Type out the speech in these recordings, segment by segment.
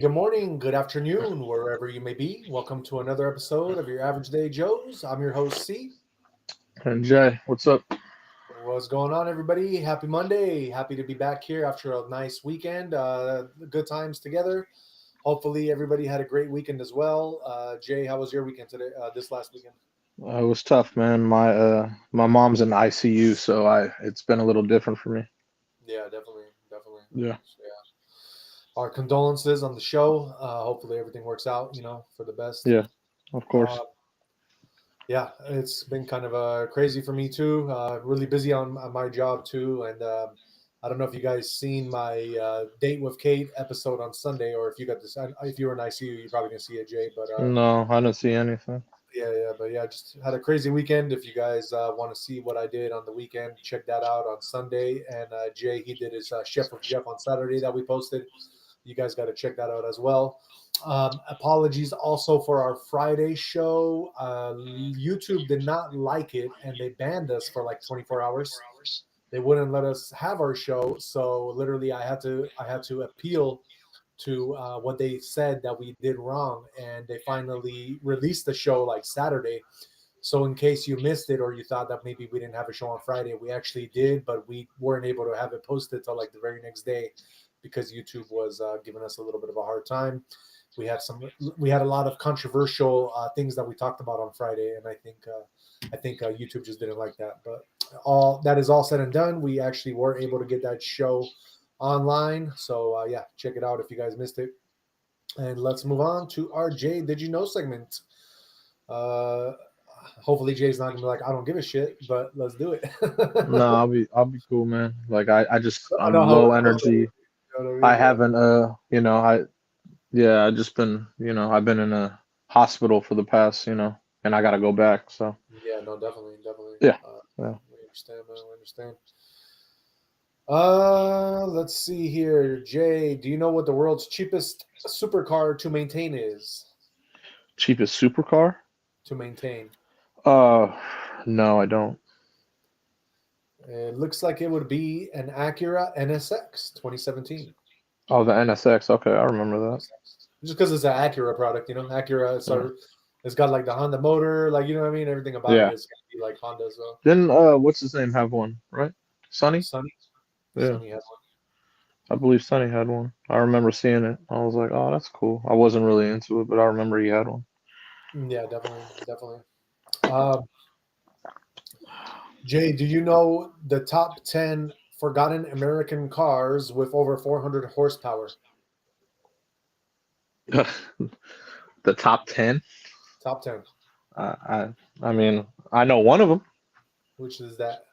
Good morning, good afternoon, wherever you may be. Welcome to another episode of your Average Day Joes. I'm your host, C. And Jay, what's up? What's going on, everybody? Happy Monday. Happy to be back here after a nice weekend. Good times together. Hopefully, everybody had a great weekend as well. Jay, how was your weekend today, this last weekend? It was tough, man. My mom's in ICU, so I it's been a little different for me. Yeah, definitely. Definitely. Yeah, So, yeah. Our condolences on the show. Hopefully, everything works out, for the best. yeah, of Uh, course. Yeah, it's been kind of crazy for me too. Really busy on my job too, and I don't know if you guys seen my date with Kate episode on Sunday, or if you got this. If you were in ICU, you're probably gonna see it, Jay. But No, I didn't see anything. yeah, just had a crazy weekend. If you guys want to see what I did on the weekend, check that out on Sunday. And Jay, he did his Chef with Jeff on Saturday that we posted. You guys got to check that out as well. Apologies also for our Friday show. YouTube did not like it and they banned us for like 24 hours. They wouldn't let us have our show, so literally I had to appeal to what they said that we did wrong, and they finally released the show like Saturday. So in case you missed it or you thought that maybe we didn't have a show on Friday, we actually did, but we weren't able to have it posted till like the very next day because YouTube was giving us a little bit of a hard time. We had a lot of controversial things that we talked about on Friday, and I think YouTube just didn't like that. But all that is all said and done, we actually were able to get that show online. So yeah, check it out if you guys missed it. And let's move on to our Jay Did You Know segment. Uh, Hopefully Jay's not gonna be like, I don't give a shit, but let's do it. No, I'll be cool, man. I know I'm how low it feels. energy. You know what I I mean? Yeah. haven't I yeah, I just been I've been in a hospital for the past and I gotta go back. So Yeah, no, definitely, definitely. yeah, Uh, yeah. we understand, man. We understand. Let's see here. Jay, do you know what the world's cheapest supercar to maintain is? Cheapest supercar? To maintain. Uh, no, I don't. It looks like it would be an Acura NSX 2017. Oh, the NSX. Okay, I remember that. Just because it's an Acura product, Acura, Yeah. so it's got like the Honda motor, like you know what I mean. Everything about it Yeah. is gonna be like Honda. So Didn't what's his name have one, right? Sonny? Sunny, Yeah. Sunny has I believe Sonny had one. I remember seeing it. I was like, oh, that's cool. I wasn't really into it, but I remember he had one. one. Yeah, definitely, definitely. Um, Jay, do you know the top 10 forgotten American cars with over 400 horsepower? The top 10? Top 10. I mean, I know one of them, Which is that?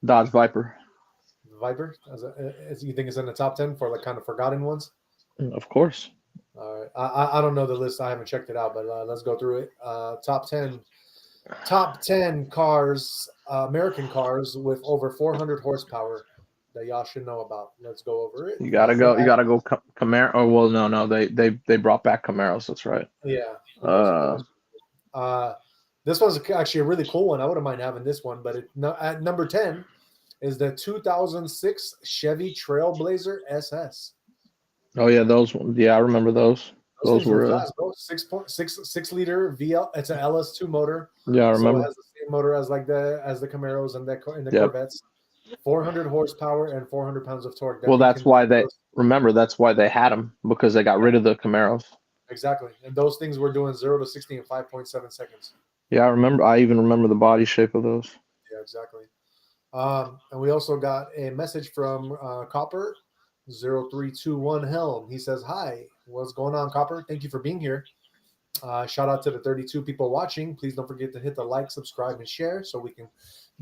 Dodge Viper. Viper? As you think it's in the top 10 for like kind of forgotten ones? Of course. All right. I don't know the list. I haven't checked it out, but let's go through it. Top 10 cars, American cars with over 400 horsepower that y'all should know about. Let's go over it. You gotta go. You gotta go Camaro. Oh well, no. They brought back Camaros. That's right. Yeah, of course, of Uh, course. Uh, this one's actually a really cool one. I wouldn't mind having this one, but no, at number 10 is the 2006 Chevy Trailblazer SS. oh yeah, those. Yeah, I remember those. Those Those things were were. fast, bro. 6.6 liter VL. It's an LS2 motor, Yeah, I so it remember. has the same motor as like the Camaros and the Yep. Corvettes. 400 horsepower and 400 pounds of torque. That Well, thing can that's do why they those. remember. That's why they had them because they got Yeah, rid of the Camaros. exactly. And those things were doing 0 to 60 in 5.7 seconds. Yeah, I remember. I even remember the body shape of those. Yeah, exactly. And we also got a message from Copper 0321 Helm. He says, "Hi, what's going on, Copper? Thank you for being here. Shout out to the 32 people watching. Please don't forget to hit the like, subscribe, and share so we can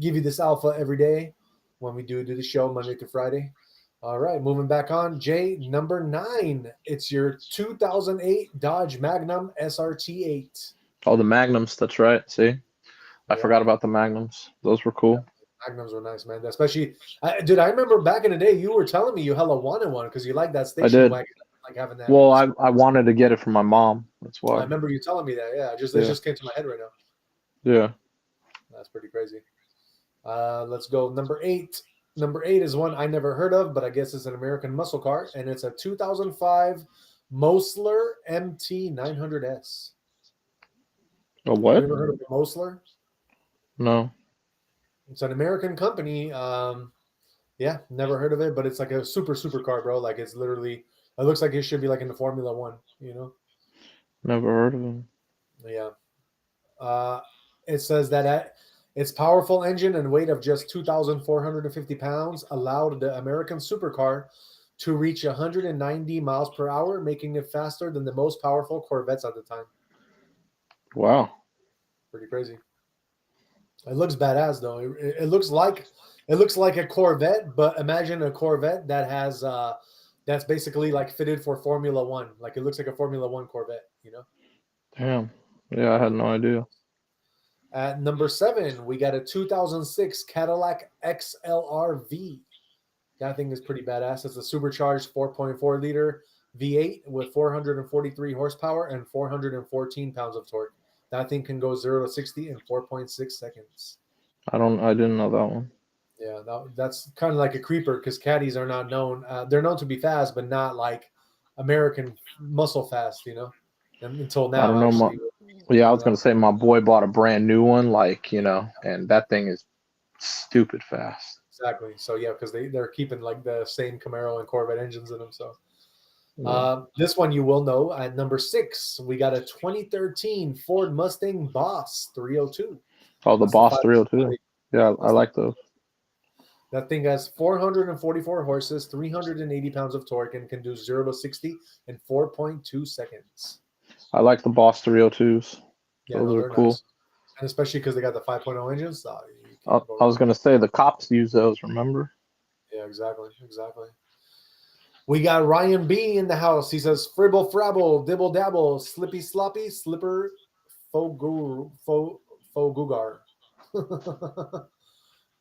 give you this alpha every day when we do the show Monday to Friday." All right, moving back on. Jay, number 9. It's your 2008 Dodge Magnum SRT8. Oh, the Magnums. That's right. See, I Yeah, forgot about the Magnums. Those were yeah. cool. Magnums were nice, man. Especially, dude, I remember back in the day, you were telling me you hella wanted one because you like that I station did. wagon, like having that. Well, I wanted to get it for my mom. That's I why. remember you telling me that. Yeah, it Yeah. just came to my head right now. Yeah. That's pretty crazy. Let's go. Number 8. Number 8 is one I never heard of, but I guess it's an American muscle car, and it's a 2005 Mosler MT900S. A Have what? you ever heard of the Mosler? No. It's an American company. Yeah, never heard of it, but it's like a super car, bro. Like it's literally, it looks like it should be like in the Formula One, you know? Never heard of him. Yeah. Uh, it says that its powerful engine and weight of just 2,450 pounds allowed the American supercar to reach 190 miles per hour, making it faster than the most powerful Corvettes at the time. Wow. Pretty crazy. It looks badass though. It looks like a Corvette, but imagine a Corvette that has that's basically like fitted for Formula One. Like it looks like a Formula One Corvette, you know? Damn. Yeah, I had no idea. At number 7, we got a 2006 Cadillac XLR-V. That thing is pretty badass. It's a supercharged 4.4 liter V8 with 443 horsepower and 414 pounds of torque. That thing can go 0 to 60 in 4.6 seconds. I didn't know that one. Yeah, that's kind of like a creeper because caddies are not known. They're known to be fast, but not like American muscle fast, you know. And until I now, don't know. actually. I was gonna say my boy bought a brand new one, like, you know, and that thing is stupid fast. Exactly. So yeah, because they're keeping like the same Camaro and Corvette engines in them. So Yeah. this one you will know. At number 6, we got a 2013 Ford Mustang Boss 302. Oh, the That's the Boss 302. 5.8. Yeah, I That's like those. That thing has 444 horses, 380 pounds of torque, and can do 0 to 60 in 4.2 seconds. I like the Boss 302s. Yeah, Those no, are they're cool. nice. And especially because they got the 5.0 engines. So you I, can't go I was wrong. gonna say the cops use those. Remember? Yeah, exactly. We got Ryan B in the house. He says, fribble frabble, dibble dabble, slippy sloppy, slipper, fogugar.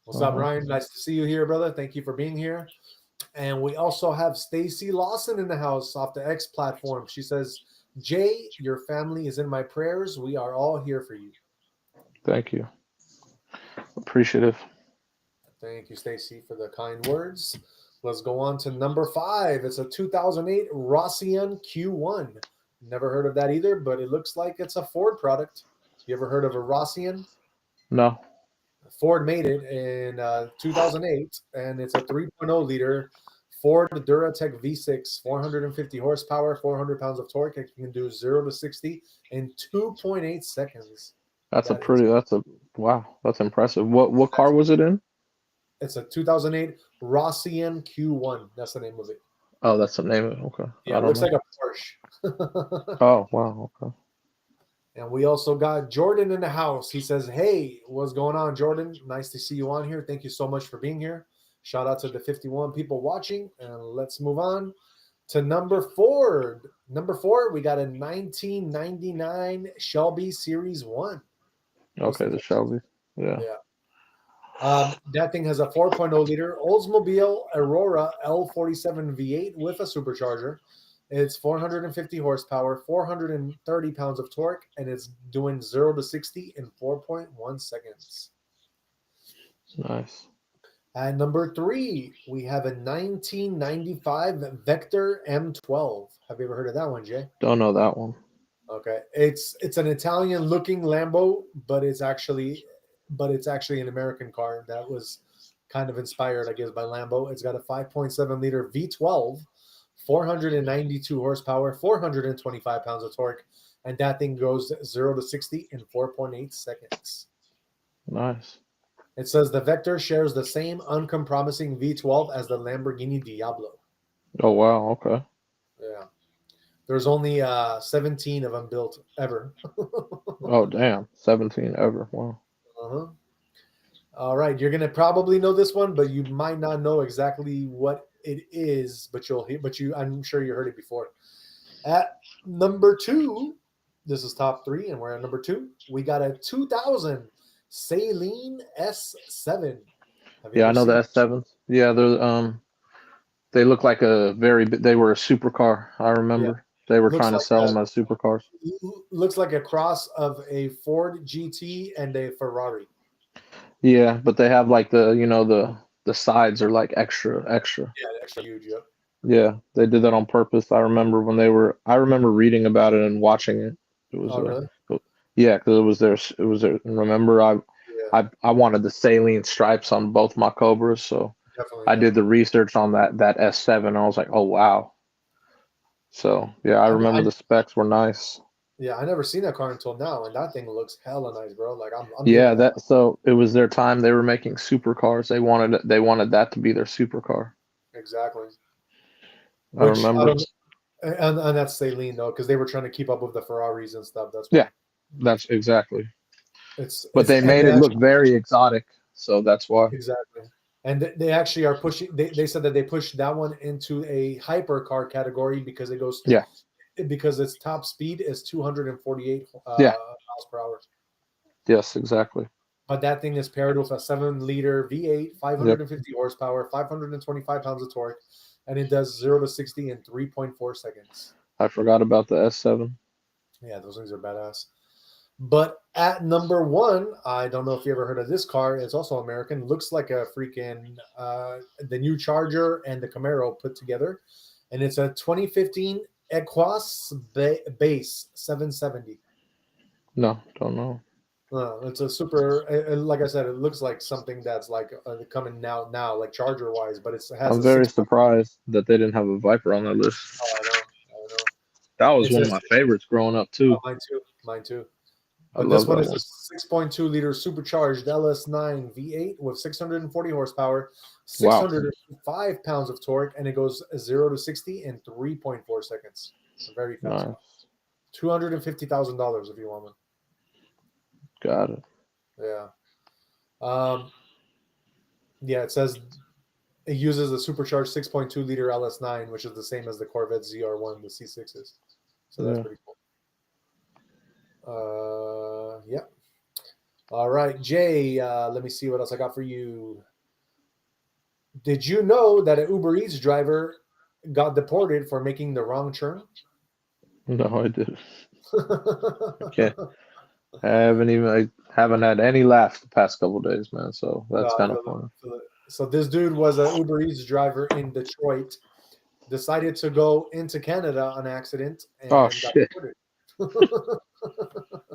What's up, Ryan? Nice to see you here, brother. Thank you for being here. And we also have Stacy Lawson in the house off the X platform. She says, Jay, your family is in my prayers. We are all here for you. Thank you. Appreciative. Thank you, Stacy, for the kind words. Let's go on to number 5. It's a 2008 Rossian Q1. Never heard of that either, but it looks like it's a Ford product. You ever heard of a Rossian? No. Ford made it in 2008, and it's a 3.0 liter Ford Duratec V6, 450 horsepower, 400 pounds of torque. It can do 0 to 60 in 2.8 seconds. That's impressive. What car was it in? It's a 2008 Rossian Q1. That's the name of it. Oh, that's the name of it. Okay. Yeah, it looks like a Porsche. Oh, wow. Okay. And we also got Jordan in the house. He says, hey, what's going on, Jordan? Nice to see you on here. Thank you so much for being here. Shout out to the 51 people watching. And let's move on to number 4. Number 4, we got a 1999 Shelby Series 1. Okay, the Shelby. Yeah. That thing has a 4.0 liter Oldsmobile Aurora L47 V8 with a supercharger. It's 450 horsepower, 430 pounds of torque, and it's doing 0 to 60 in 4.1 seconds. Nice. At number 3, we have a 1995 Vector M12. Have you ever heard of that one, Jay? Don't know that one. Okay, it's an Italian-looking Lambo, but it's actually an American car that was kind of inspired, I guess, by Lambo. It's got a 5.7 liter V12. 492 horsepower, 425 pounds of torque, and that thing goes 0 to 60 in 4.8 seconds. Nice. It says the Vector shares the same uncompromising V12 as the Lamborghini Diablo. Oh, wow. Okay. Yeah. There's only 17 of them built ever. Oh, damn. 17 ever. Wow. Uh-huh. All right. You're going to probably know this one, but you might not know exactly what it is, I'm sure you heard it before. At number 2, this is top 3, and we're at number 2. We got a 2000 Saleen S7. Yeah, I know the S7s. Yeah, they look like they were a supercar. I remember. Yeah. They were trying to sell them as supercars. Looks like a cross of a Ford GT and a Ferrari. Yeah, but they have like the sides are like extra. Yeah, extra huge. Yep. Yeah, they did that on purpose. I remember when they were. I remember reading about it and watching it. It was Oh, really? yeah, because it was their. It was their. Remember, Yeah, I wanted the saline stripes on both my Cobras, so definitely, I did the definitely. research on that S7. I was like, oh wow. So yeah, I remember I the specs were nice. Yeah, I never seen that car until now, and that thing looks hella nice, bro. Like I'm digging Yeah, that. that so it was their time. They were making supercars. They wanted that to be their supercar. Exactly. I Which I remember. don't, and that's Saleen though, because they were trying to keep up with the Ferraris and stuff. That's why. Yeah, that's exactly. But It's they and made they it look actually very exotic, so that's why. exactly, and they actually are pushing. They said that they pushed that one into a hypercar category because it goes Yeah, because its top speed is 248 yeah, miles per hour. yes, exactly. But that thing is paired with a 7-liter V8, Yep, 550 horsepower, 525 pounds of torque, and it does 0 to 60 in 3.4 seconds. I forgot about the S7. Yeah, those things are badass. But at number one, I don't know if you ever heard of this car. It's also American. Looks like a freaking the new Charger and the Camaro put together, and it's a 2015 Equus base 770. No, don't know. It's a super. Like I said, it looks like something that's like coming now, like Charger wise, but it has I'm a very 6. surprised that they didn't have a Viper on that list. Oh, I know. That was It's one a of my favorites growing up too. mine too. I But this love one that is a one. 6.2 liter supercharged LS9 V8 with 640 horsepower, Wow, 605 pounds of torque, and it goes 0 to 60 in 3.4 seconds. A very fast car. nice. $250,000 if you want one. Got it. Yeah. Um, yeah, it says it uses a supercharged 6.2 liter LS9, which is the same as the Corvette ZR1, the C6s. So that's Yeah. pretty cool. Yeah. All right, Jay. Let me see what else I got for you. Did you know that an Uber Eats driver got deported for making the wrong turn? No, I didn't. Okay. I haven't had any laughs the past couple days, man. So No, that's I kind of feel it. funny. Feel it. So this dude was an Uber Eats driver in Detroit. Decided to go into Canada on accident Oh and got shit! deported.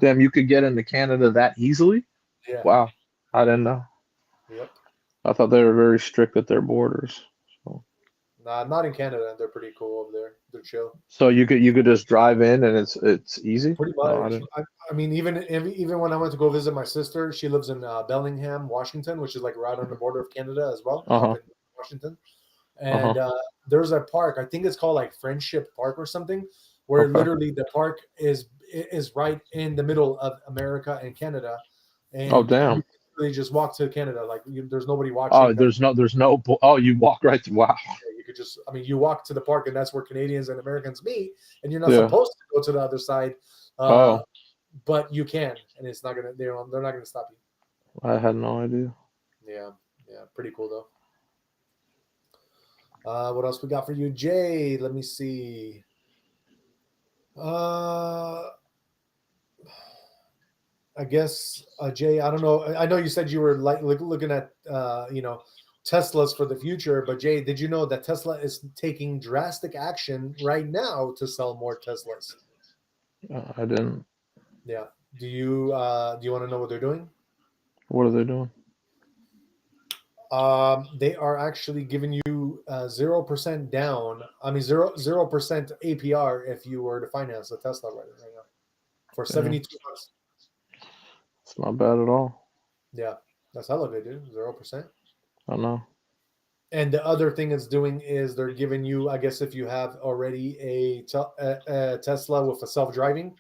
Damn, you could get into Canada that easily? Yeah. Wow, I didn't know. Yep. I thought they were very strict at their borders. So, Nah, not in Canada. They're pretty cool over there. They're chill. so you could just drive in and it's easy. Pretty No, I much. didn't. I mean, even when I went to go visit my sister, she lives in Bellingham, Washington, which is like right on the border of Canada as well, Uh up huh. in Washington. Uh And huh. there's a park. I think it's called like Friendship Park or something, where Okay. literally the park is right in the middle of America and Canada, Oh and you damn. can really just walk to Canada. Like there's nobody Oh, watching. there's no. Oh, you walk right to. Wow. You could just, I mean, you walk to the park, and that's where Canadians and Americans meet, and you're not Yeah. supposed to go to the other side, uh, Oh, but you can, and it's not gonna, they're not gonna stop you. I had no idea. Yeah, yeah, pretty cool though. What else we got for you, Jay? Let me see. Uh, I guess Jay, I don't know. I know you said you were like looking at Teslas for the future, but Jay, did you know that Tesla is taking drastic action right now to sell more Teslas? I didn't. Yeah. Do you want to know what they're doing? What are they doing? They are actually giving you 0% down. I mean 0% APR if you were to finance a Tesla right now for Damn, 72 months. it's not bad at all. Yeah, that's hella good, dude. 0%. I know. And the other thing it's doing is they're giving you, I guess, if you have already a Tesla with a self-driving,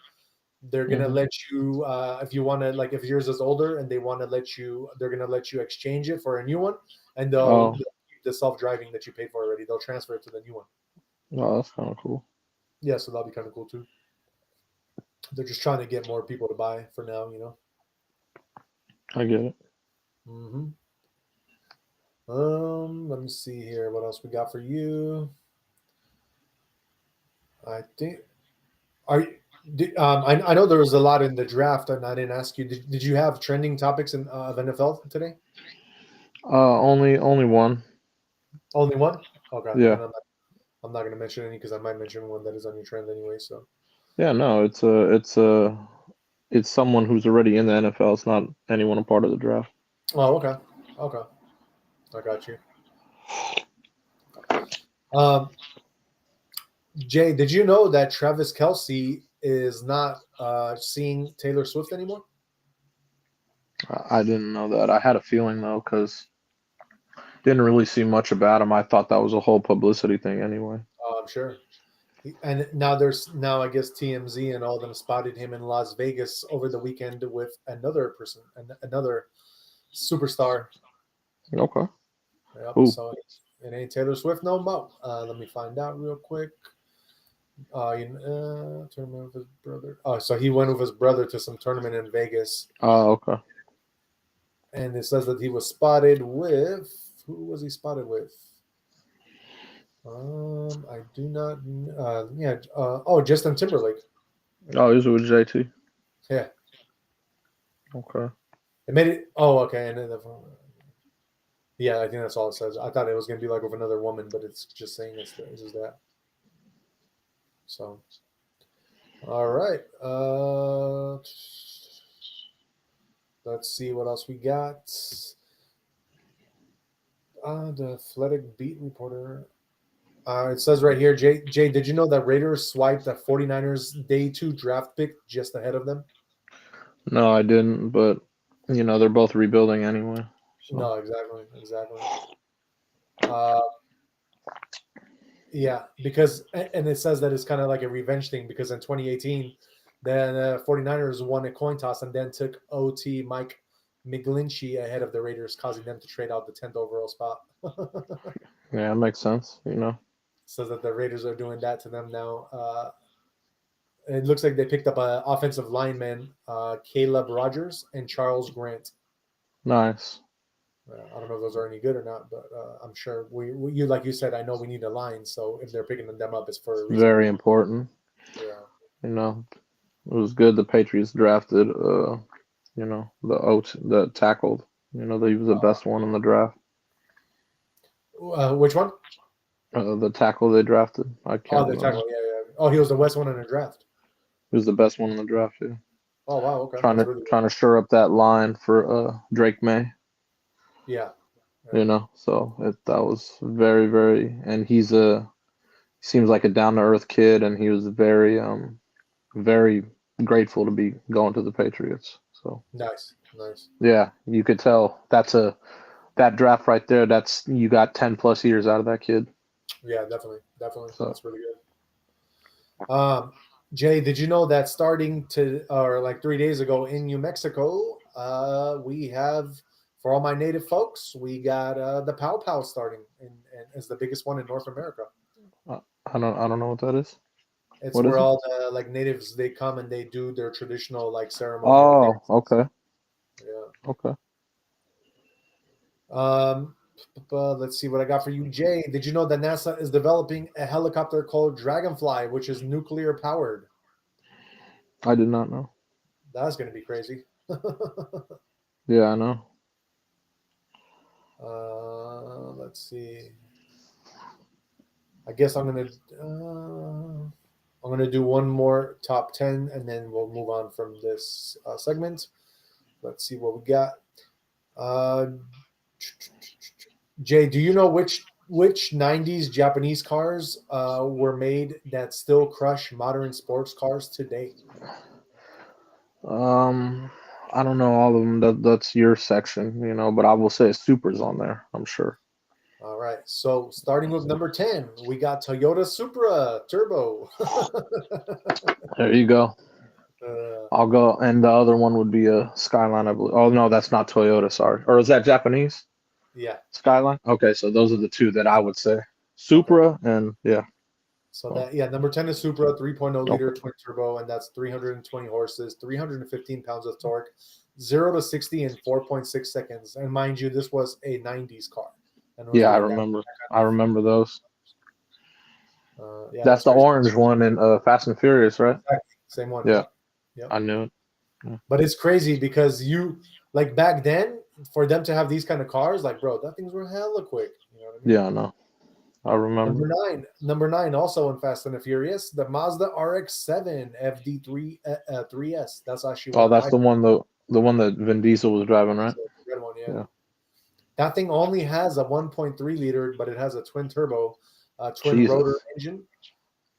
they're gonna Hmm. let you, if you want to, like, if yours is older and they want to let you, they're gonna let you exchange it for a new one, and they'll Oh, keep the self-driving that you paid for already. They'll transfer it to the new one. no, that's kind of cool. Yeah, so that'll be kind of cool too. They're just trying to get more people to buy for now. I get it. Hmm. Let me see here. What else we got for you? I think are you, I know there was a lot in the draft, and I didn't ask you. Did you have trending topics of NFL today? Only one. Only one. Okay, Yeah. then I'm not going to mention any because I might mention one that is on your trend anyway. So Yeah, no, it's someone who's already in the NFL. It's not anyone a part of the draft. oh, okay, I got you. Um, Jay, did you know that Travis Kelce is not seeing Taylor Swift anymore? I didn't know that. I had a feeling though, because didn't really see much about him. I thought that was a whole publicity thing anyway. Oh, I'm sure. And now I guess TMZ and all of them spotted him in Las Vegas over the weekend with another person, another superstar. Okay. Yep. Ooh. So it ain't Taylor Swift no more. Let me find out real quick. Tournament with his brother. Oh, so he went with his brother to some tournament in Vegas. Oh, okay. And it says that he was spotted with. Who was he spotted with? I do not. Justin Timberlake. Oh, he's with JT. Yeah. Okay. It made it. Oh, okay. And then yeah, I think that's all it says. I thought it was gonna be like with another woman, but it's just saying it's just that. So, all right. Let's see what else we got. The Athletic beat reporter. It says right here, Jay, did you know that Raiders swiped the 49ers day 2 draft pick just ahead of them? No, I didn't, but they're both rebuilding anyway. So. No, exactly. Yeah, because and it says that it's kind of like a revenge thing because in 2018, the 49ers won a coin toss and then took OT Mike McGlinchey ahead of the Raiders, causing them to trade out the 10th overall spot. Yeah, it makes sense. Says that the Raiders are doing that to them now. It looks like they picked up an offensive lineman, Caleb Rogers and Charles Grant. Nice. I don't know if those are any good or not, but I'm sure you like you said, I know we need a line. So if they're picking them up, it's for a reason. Very important. Yeah. It was good the Patriots drafted, the tackled. He was the best one in the draft. Which one? The tackle they drafted. I can't remember. Tackle. Yeah. Oh, he was the best one in the draft. He was the best one in the draft, yeah. Oh, wow. Okay. Trying to shore up that line for Drake May. Yeah. So that was very, very, and he seems like a down to earth kid, and he was very, very grateful to be going to the Patriots. So nice. Yeah, you could tell that draft right there. You got 10+ years out of that kid. Yeah, definitely. So. That's really good. Jay, did you know that starting like 3 days ago in New Mexico, we have, for all my native folks, we got the Pow Pow starting, and it's the biggest one in North America. I don't know what that is. It's what where all the like natives, they come and they do their traditional like ceremony. Oh, okay. Yeah. Okay. Let's see what I got for you, Jay. Did you know that NASA is developing a helicopter called Dragonfly, which is nuclear powered? I did not know. That's going to be crazy. Yeah, I know. Let's see. I guess I'm gonna do one more top 10, and then we'll move on from this segment. Let's see what we got. Jay, do you know which 90s Japanese cars were made that still crush modern sports cars today? I don't know all of them. That's your section, but I will say Supra's on there, I'm sure. All right. So starting with number 10, we got Toyota Supra Turbo. There you go. I'll go, and the other one would be a Skyline, I believe. Oh no, that's not Toyota. Sorry, or is that Japanese? Yeah. Skyline. Okay, so those are the two that I would say. Supra and yeah. So number 10 is Supra, 3.0 liter twin turbo, and that's 320 horses, 315 pounds of torque, 0 to 60 in 4.6 seconds. And mind you, this was a 90s car. Yeah, I remember. I remember those. Yeah, that's the orange one in Fast and Furious, right? Exactly. Same one. Yeah. Yep. I knew it. Yeah. But it's crazy because like back then, for them to have these kind of cars, like, bro, that things were hella quick. You know what I mean? Yeah, I know. I remember. Number nine, also in Fast and the Furious, the Mazda RX-7 FD3 3S. That's actually one Oh, of that's my the one that Vin Diesel was driving, right? good one. Yeah. Yeah. That thing only has a 1.3 liter, but it has a twin turbo, twin rotor Jesus. engine.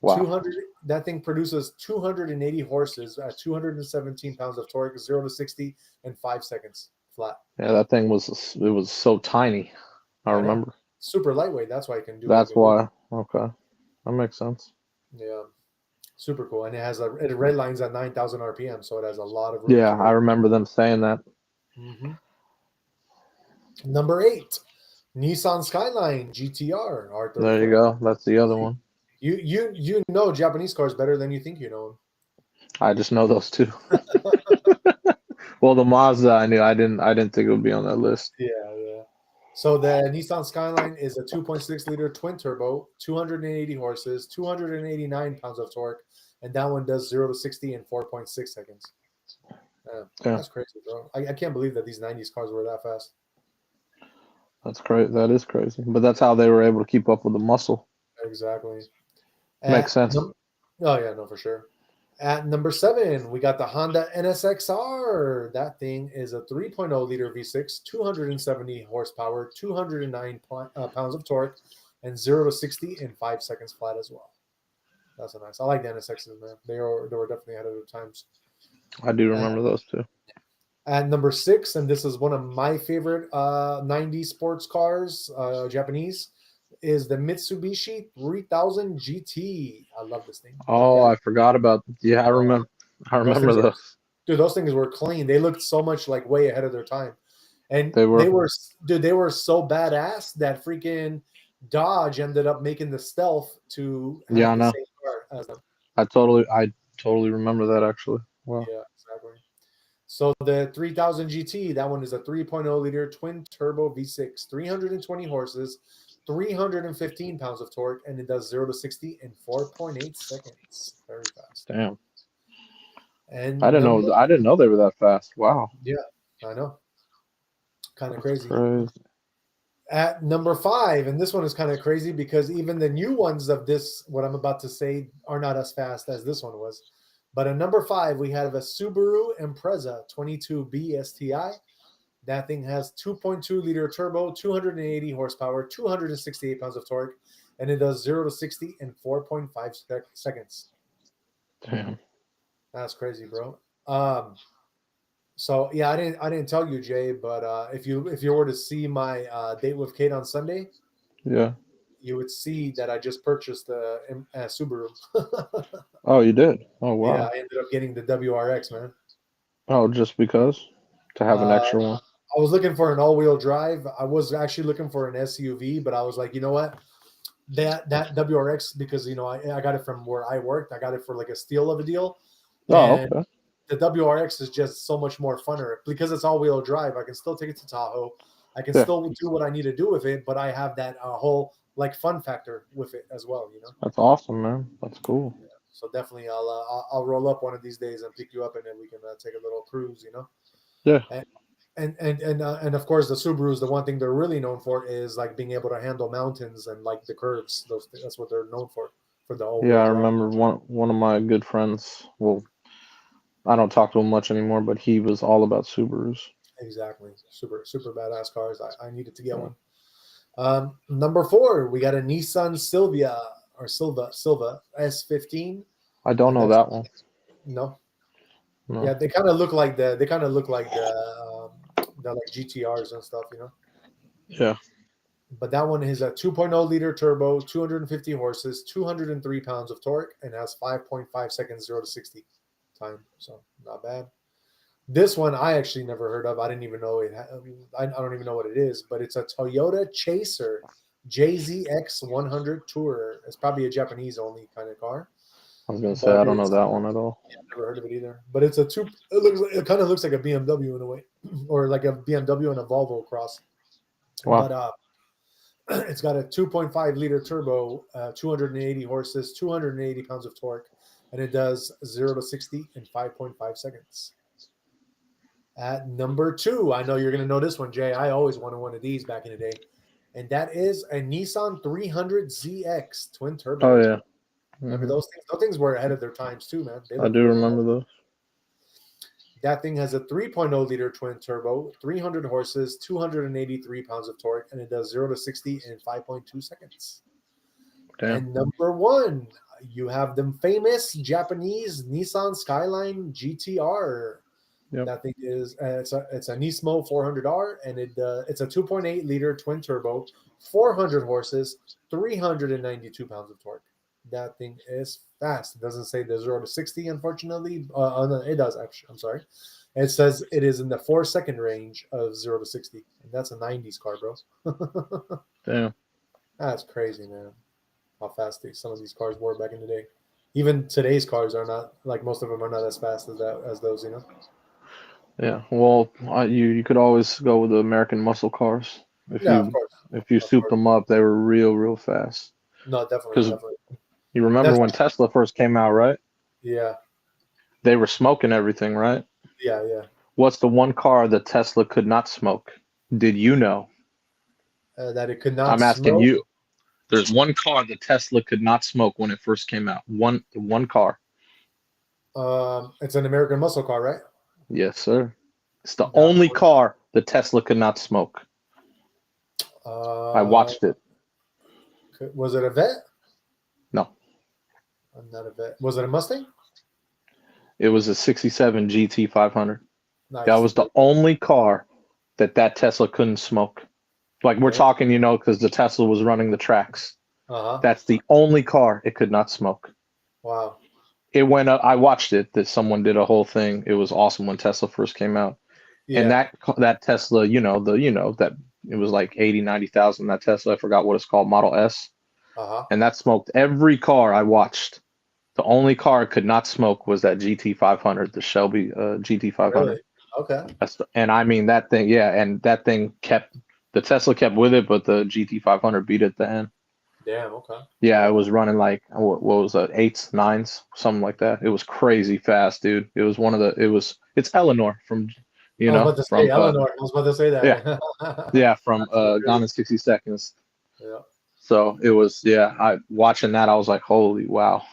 Wow. 200. That thing produces 280 horses at 217 pounds of torque, 0 to 60 in 5 seconds flat. Yeah, that thing was so tiny. I I know. remember. Super lightweight. That's why it can do what it That's can do. why. Okay. That makes sense. Yeah. Super cool. And it red lines at 9,000 RPM, so it has a lot of room Yeah, to I work. remember them saying that. Mm-hmm. Number 8, Nissan Skyline GTR R34. There you go. That's the other one. You know Japanese cars better than you think you know I just know those two. them. Well, the Mazda I knew. I didn't think it would be on that list. Yeah. So the Nissan Skyline is a 2.6 liter twin turbo, 280 horses, 289 pounds of torque, and that one does 0 to 60 in 4.6 seconds. Yeah, That's crazy, bro. I can't believe that these 90s cars were that fast. that's crazy. That is crazy. But that's how they were able to keep up with the muscle. Exactly. Makes sense. Oh, yeah, no, for sure. At number 7, we got the Honda NSXR. That thing is a 3.0 liter V6, 270 horsepower, 209 pounds of torque, and 0 to 60 in 5 seconds flat as well. That's a nice. I like the NSXs, man. They were definitely ahead of their times. I do remember those two. At number 6, and this is one of my favorite 90 sports cars, Japanese, is the Mitsubishi 3000 GT. I love this thing. Oh, I forgot about. Yeah, I remember. I Those remember things, those. dude, those things were clean. They looked so much like way ahead of their time. And They were. they were so badass that freaking Dodge ended up making the Stealth to Yeah, have I the know. same car as them. I totally remember that actually. Wow. Yeah, exactly. So the 3000 GT, that one is a 3.0 liter twin turbo V6, 320 horses, 315 pounds of torque, and it does 0 to 60 in 4.8 seconds. Very fast. Damn. And number, I didn't know they were that fast. Wow. yeah, I know. Kind of That's crazy. crazy. At number 5, and this one is kind of crazy because even the new ones of this, what I'm about to say, are not as fast as this one was. But at number 5, we have a Subaru Impreza 22B STI. That thing has 2.2 liter turbo, 280 horsepower, 268 pounds of torque, and it does 0 to 60 in 4.5 seconds. Damn. That's crazy, bro. So yeah, I didn't tell you, Jay, but if you were to see my date with Kate on Sunday, Yeah. you would see that I just purchased a Subaru. Oh, you did. Oh, Yeah, wow. I ended up getting the WRX, man. Oh, just because to have an Uh, extra one. I was looking for an all-wheel drive. I was actually looking for an SUV, but I was like, you know what? That WRX, because I got it from where I worked. I got it for like a steal of a deal, Oh, and okay. the WRX is just so much more funner because it's all-wheel drive. I can still take it to Tahoe. I can Yeah, still do what I need to do with it, but I have that whole like fun factor with it as well. that's awesome, man. That's cool. So definitely, I'll roll up one of these days and pick you up, and then we can take a little cruise. Yeah. And and of course, the Subarus, the one thing they're really known for is like being able to handle mountains and like the curves. That's what they're known for the Yeah, all-wheel I drive. remember one of my good friends. Well, I don't talk to him much anymore, but he was all about Subarus. Exactly, super badass cars. I needed to get Yeah. one. Number 4, we got a Nissan Silva S15, I don't and know that's that one. no, yeah, No. they kind of look like the like GTRs and stuff. Yeah. But that one is a 2.0 liter turbo, 250 horses, 203 pounds of torque, and has 5.5 seconds 0 to 60 time. So not bad. This one I actually never heard of. I didn't even know it. I don't even know what it is, but it's a Toyota Chaser JZX 100 Tourer. It's probably a Japanese only kind of car, I was gonna say but I don't know it's that one at all. never heard of it either. But it's it kind of looks like a BMW in a way, or like a BMW and a Volvo cross. Wow. But it's got a 2.5 liter turbo, 280 horses, 280 pounds of torque, and it does 0 to 60 in 5.5 seconds. At number 2, I know you're going to know this one, Jay. I always wanted one of these back in the day. and that is a Nissan 300ZX twin turbo. Oh yeah. Remember those things? Those things were ahead of their times too, man. They I look do really remember nice. those. That thing has a 3.0 liter twin turbo, 300 horses, 283 pounds of torque, and it does 0 to 60 in 5.2 seconds. Damn. And number one, you have the famous Japanese Nissan Skyline GTR. Yep. That thing is it's a Nismo 400R, and it's a 2.8 liter twin turbo, 400 horses, 392 pounds of torque. That thing is fast. It doesn't say the 0 to 60, unfortunately. No, it does actually. I'm sorry. It says it is in the 4-second range of 0 to 60, and that's a 90s car, bro. Damn. That's crazy, man. How fast some of these cars were back in the day. Even today's cars are not, like, most of them are not as fast as those, you know. Yeah. Well, you could always go with the American muscle cars. If Of course. you souped them up, they were real fast. No, definitely. Because you remember when Tesla first came out, right? Yeah. They were smoking everything, right? Yeah. What's the one car that Tesla could not smoke? Did you know? That it could not I'm asking smoke? you. There's one car that Tesla could not smoke when it first came out. One car. It's an American muscle car, right? Yes, sir. It's the only car that Tesla could not smoke. I watched it. Was it a Vet? No. Not a Vet. Was it a Mustang? It was a 67 GT 500. Nice. That was the only car that Tesla couldn't smoke. Like, we're talking, you know, because the Tesla was running the tracks. That's the only car it could not smoke. Wow. It went up. I watched it. That someone did a whole thing. It was awesome when Tesla first came out. Yeah. And that Tesla, that it was like 80, 90,000. That Tesla, I forgot what it's called, Model S. And that smoked every car I watched. The only car it could not smoke was that GT 500, the Shelby GT 500. Really? Okay. And I mean that thing, yeah. And that thing the Tesla kept with it, but the GT 500 beat it at the end. Damn. Okay. Yeah, it was running like what was it, 8s, 9s, something like that. It was crazy fast, dude. It was it's Eleanor from, I was about to say Eleanor. I was about to say that. Yeah, from Gone in 60 Seconds. Yeah. So it was, watching that, I was like, holy wow.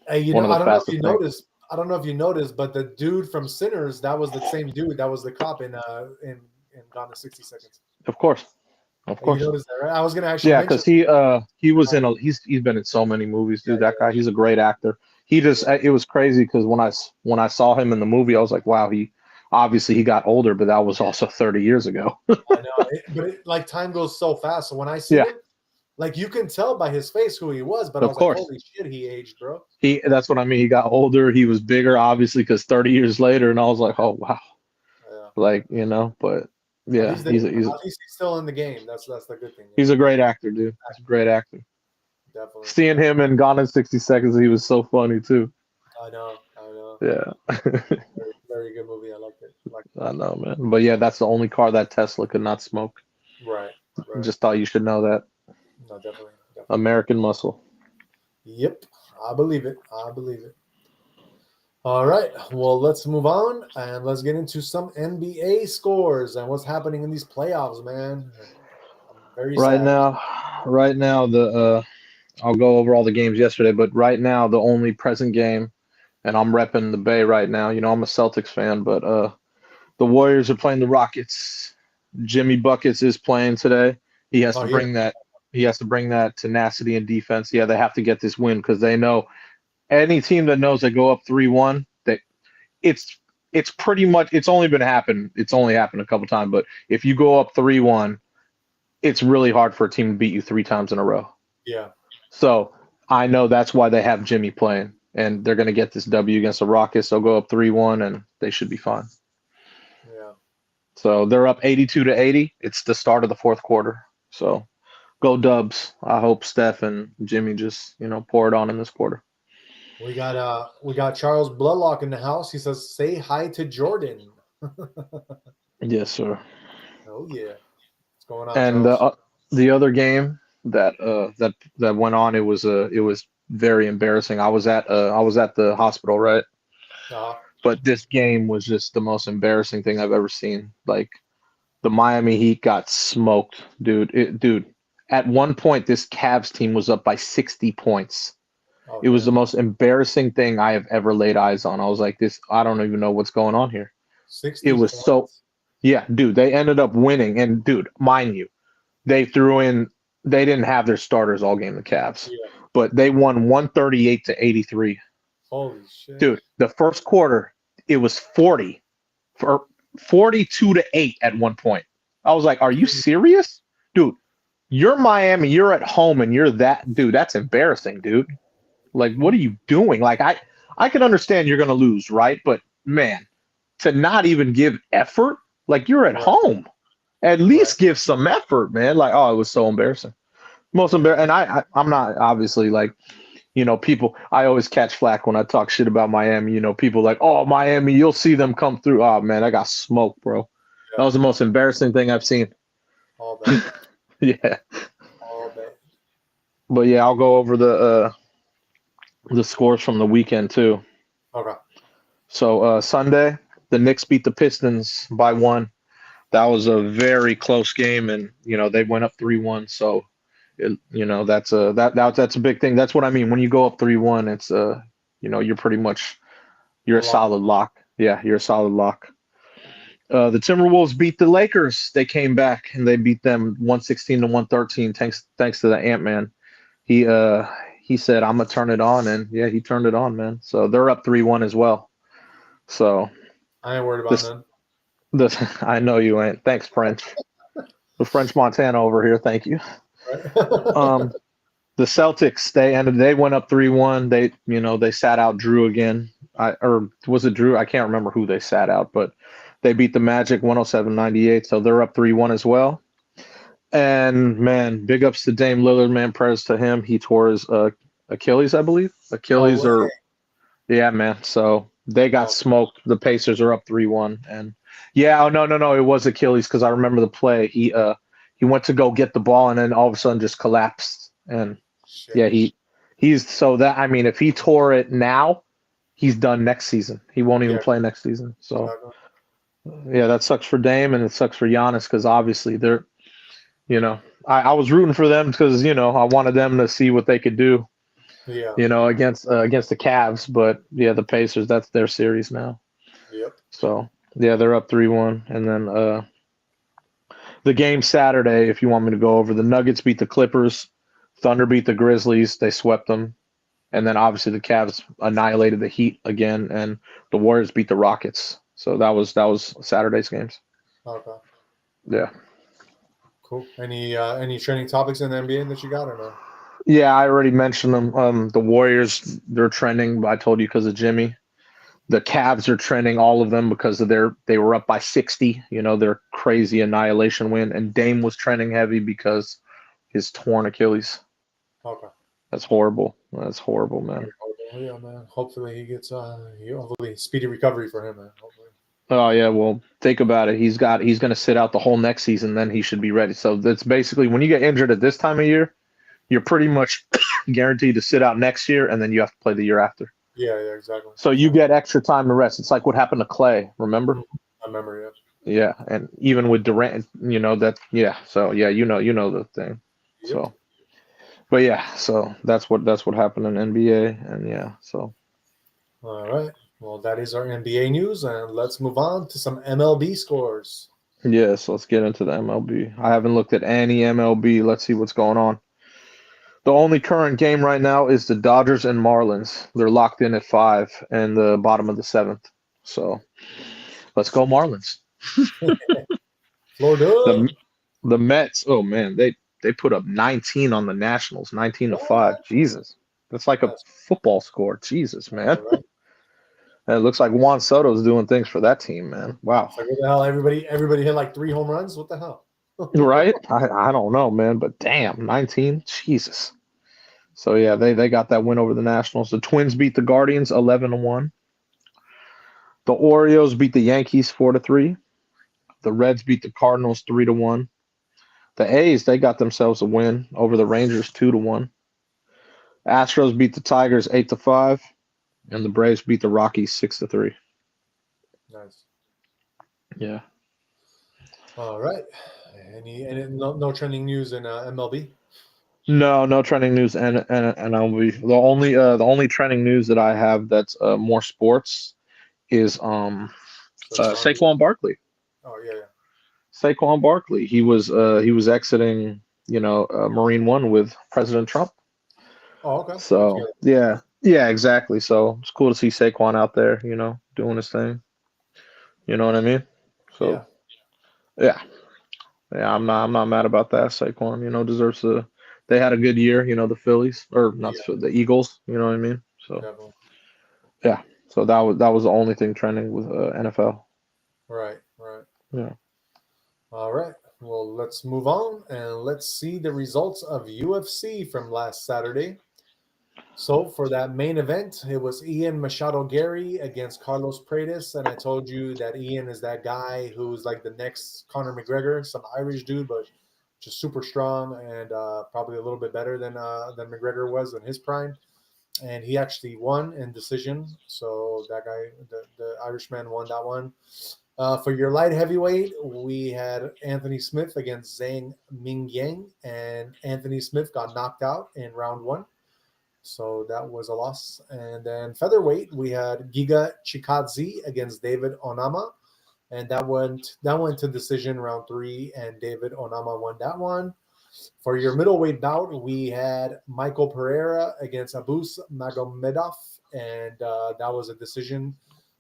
Hey, I don't know if you noticed. I don't know if you noticed, but the dude from Sinners, that was the same dude. That was the cop in Gone in 60 Seconds. Of course. You noticed that, right? I was gonna actually. Yeah, because he was in he's been in so many movies, dude. That guy, he's a great actor. It was crazy because when I saw him in the movie, I was like, wow, he got older, but that was also 30 years ago. I know, but like time goes so fast. So when I see him, like you can tell by his face who he was, but I was like, holy shit, he aged, bro. That's what I mean. He got older. He was bigger, obviously, because 30 years later, and I was like, oh wow, like but. Yeah, at least he's still in the game. That's the good thing. He's a great actor, dude. He's a great actor. Definitely. Seeing him in Gone in 60 Seconds, he was so funny too. I know. Yeah. Very good movie. I liked it. I know, man. But yeah, that's the only car that Tesla could not smoke. Right. Just thought you should know that. No, definitely. American muscle. Yep, I believe it. All right, well, let's move on and let's get into some NBA scores and what's happening in these playoffs, man. I'm very sad. Right now, I'll go over all the games yesterday, but right now the only present game, and I'm repping the Bay right now. You know, I'm a Celtics fan, but the Warriors are playing the Rockets. Jimmy Buckets is playing today. He has to bring that. He has to bring that tenacity and defense. Yeah, they have to get this win because they know. Any team that knows they go up 3-1, it's pretty much it's only happened a couple times, but if you go up 3-1, it's really hard for a team to beat you 3 times in a row. Yeah. So I know that's why they have Jimmy playing, and they're gonna get this W against the Rockets. They'll go up 3-1, and they should be fine. Yeah. So they're up 82-80. It's the start of the fourth quarter. So go Dubs. I hope Steph and Jimmy just pour it on in this quarter. We got Charles Bloodlock in the house. He says, "Say hi to Jordan." Yes, sir. Oh yeah, what's going on? And the other game that went on, it was very embarrassing. I was at the hospital, right? But this game was just the most embarrassing thing I've ever seen. Like, The Miami Heat got smoked, dude. Dude, at one point, this Cavs team was up by 60 points. Oh, It was the damn. most embarrassing thing I have ever laid eyes on. I was like, this, I don't even know what's going on here. It 60 was so, points. yeah, dude, they ended up winning. And, dude, mind you, they threw in, they didn't have their starters all game, the Cavs, Yeah. but they won 138 to 83. Holy shit. Dude, the first quarter, it was 40 for 42 to 8 at one point. I was like, are you serious? Dude, you're Miami, you're at home, and you're that dude, that's embarrassing, dude. Like, what are you doing? Like, I can understand you're gonna lose, right? But man, to not even give effort, like you're at Right. home. At Right. least give some effort, man. Like, oh, it was so embarrassing. Most embarrassing. And I'm not obviously like, people, I always catch flack when I talk shit about Miami. People like, oh, Miami, you'll see them come through. Oh, man, I got smoked, bro. That Yeah. was the most embarrassing thing I've seen. All bad. Yeah. All bad. But yeah, I'll go over the scores from the weekend too. Okay. So Sunday, the Knicks beat the Pistons by 1. That was a very close game, and they went up 3-1. So, that's a big thing. That's what I mean when you go up 3-1. It's you're pretty much you're a Lock. solid lock. Yeah, you're a solid lock. The Timberwolves beat the Lakers. They came back and they beat them 116 to 113. Thanks to the Ant-Man. He said, "I'm gonna turn it on," and yeah, he turned it on, man. So they're up 3-1 as well. So I ain't worried about this none. this I know you ain't. Thanks, French. The French Montana over here. Thank you. Right. Um, the Celtics they went up 3-1. They sat out Drew again. Or was it Drew? I can't remember who they sat out, but they beat the Magic 107-98. So they're up 3-1 as well. And man, big ups to Dame Lillard, man. Prayers to him. He tore his Achilles, I believe. No Achilles way. or yeah, man. So they got Oh, smoked. The Pacers are up 3-1. And yeah, oh no, it was Achilles because I remember the play. He went to go get the ball and then all of a sudden just collapsed. And shit. yeah, he's so that I mean, if he tore it now, he's done next season. He won't even Yeah. play next season. So Exactly. yeah, that sucks for Dame and it sucks for Giannis because obviously they're I was rooting for them because I wanted them to see what they could do Yeah. against the Cavs, but yeah, the Pacers, that's their series now. Yep. So yeah, they're up 3-1, and then the game Saturday, if you want me to go over, the Nuggets beat the Clippers, Thunder beat the Grizzlies, they swept them, and then obviously the Cavs annihilated the Heat again, and the Warriors beat the Rockets. So that was Saturday's games. Okay. Yeah. Cool. Any trending topics in the NBA that you got or no? Yeah, I already mentioned them. The Warriors, they're trending, but I told you because of Jimmy. The Cavs are trending, all of them, because of they were up by 60, their crazy annihilation win. And Dame was trending heavy because his torn Achilles. Okay. That's horrible. That's horrible, man. Yeah, man. Hopefully he gets hopefully speedy recovery for him, man. Hopefully. Oh yeah, well, think about it. He's going to sit out the whole next season, then he should be ready. So that's basically when you get injured at this time of year, you're pretty much guaranteed to sit out next year, and then you have to play the year after. Yeah, exactly. So you get extra time to rest. It's like what happened to Clay, remember? I remember, yeah. Yeah, and even with Durant, that. Yeah, so yeah, the thing. Yep. So, but yeah, so that's what happened in NBA, and yeah, so All right. Well, that is our NBA news, and let's move on to some MLB scores. yes, let's get into the MLB. I haven't looked at any MLB. Let's see what's going on. The only current game right now is the Dodgers and Marlins. They're locked in at 5 and the bottom of the 7th. So let's go Marlins. Florida. The Mets. Oh man, they put up 19 on the Nationals, 19 to 5. Jesus, that's like a That's football score. Jesus, man. all right. And it looks like Juan Soto's doing things for that team, man. Wow. It's like, what the hell? Everybody hit like 3 home runs. What the hell? Right? I don't know, man, but damn, 19. Jesus. So yeah, they got that win over the Nationals. The Twins beat the Guardians 11-1. The Orioles beat the Yankees 4-3. The Reds beat the Cardinals 3-1. The A's, they got themselves a win over the Rangers 2-1. Astros beat the Tigers 8-5, and the Braves beat the Rockies 6-3. Nice. Yeah. All right. No trending news in MLB? No, no trending news, and I'll be the only trending news that I have that's more sports is So it's on. Saquon Barkley. Oh yeah, yeah. Saquon Barkley. He was exiting, Marine One with President Trump. Oh, okay. That's So good. yeah, yeah, exactly. So it's cool to see Saquon out there, doing his thing. You know what I mean? Yeah. So yeah, yeah, I'm not mad about that. Saquon, deserves to. They had a good year, the Phillies or not Yeah. the Eagles. You know what I mean? So Definitely. yeah, so that was the only thing trending with NFL. Right. Right. Yeah. All right. Well, let's move on and let's see the results of UFC from last Saturday. So for that main event, it was Ian Machado Gary against Carlos Paredes, and I told you that Ian is that guy who's like the next Conor McGregor, some Irish dude, but just super strong and probably a little bit better than McGregor was in his prime. And he actually won in decision. So that guy, the Irishman, won that one. For your light heavyweight, we had Anthony Smith against Zhang Mingyang, and Anthony Smith got knocked out in round one. So that was a loss. And then featherweight, we had Giga Chikadze against David Onama, and that went to decision round three, and David Onama won that one. For your middleweight bout, we had Michael Pereira against Abus Magomedov, and that was a decision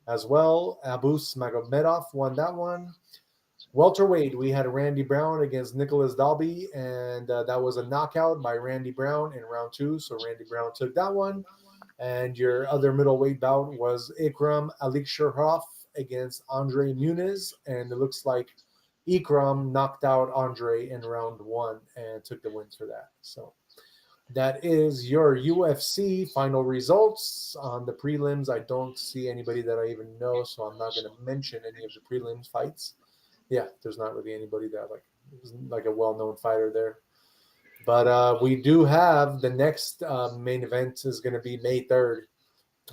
as well. Abus Magomedov won that one. Welterweight, we had Randy Brown against Nicholas Dalby, and that was a knockout by Randy Brown in round two. So Randy Brown took that one. And your other middleweight bout was Ikram Aliksharhoff against Andre Muniz, and it looks like Ikram knocked out Andre in round one and took the win for that. So that is your UFC final results. On the prelims, I don't see anybody that I even know, so I'm not going to mention any of the prelims fights. Yeah, there's not really anybody that like a well-known fighter there. But we do have the next main event is going to be May 3rd,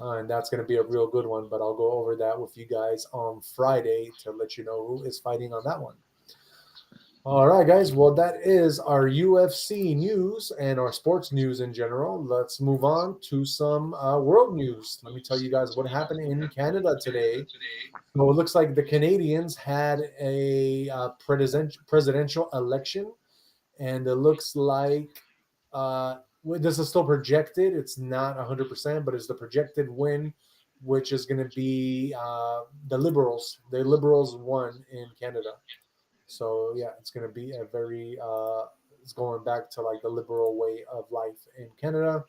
and that's going to be a real good one. But I'll go over that with you guys on Friday to let you know who is fighting on that one. All right, guys. Well, that is our UFC news and our sports news in general. Let's move on to some world news. Let me tell you guys what happened in Canada today. So it looks like the Canadians had a presidential election, and it looks like this is still projected. It's not 100%, but it's the projected win, which is going to be the Liberals. The Liberals won in Canada. So yeah, it's going to be a very it's going back to like the liberal way of life in Canada.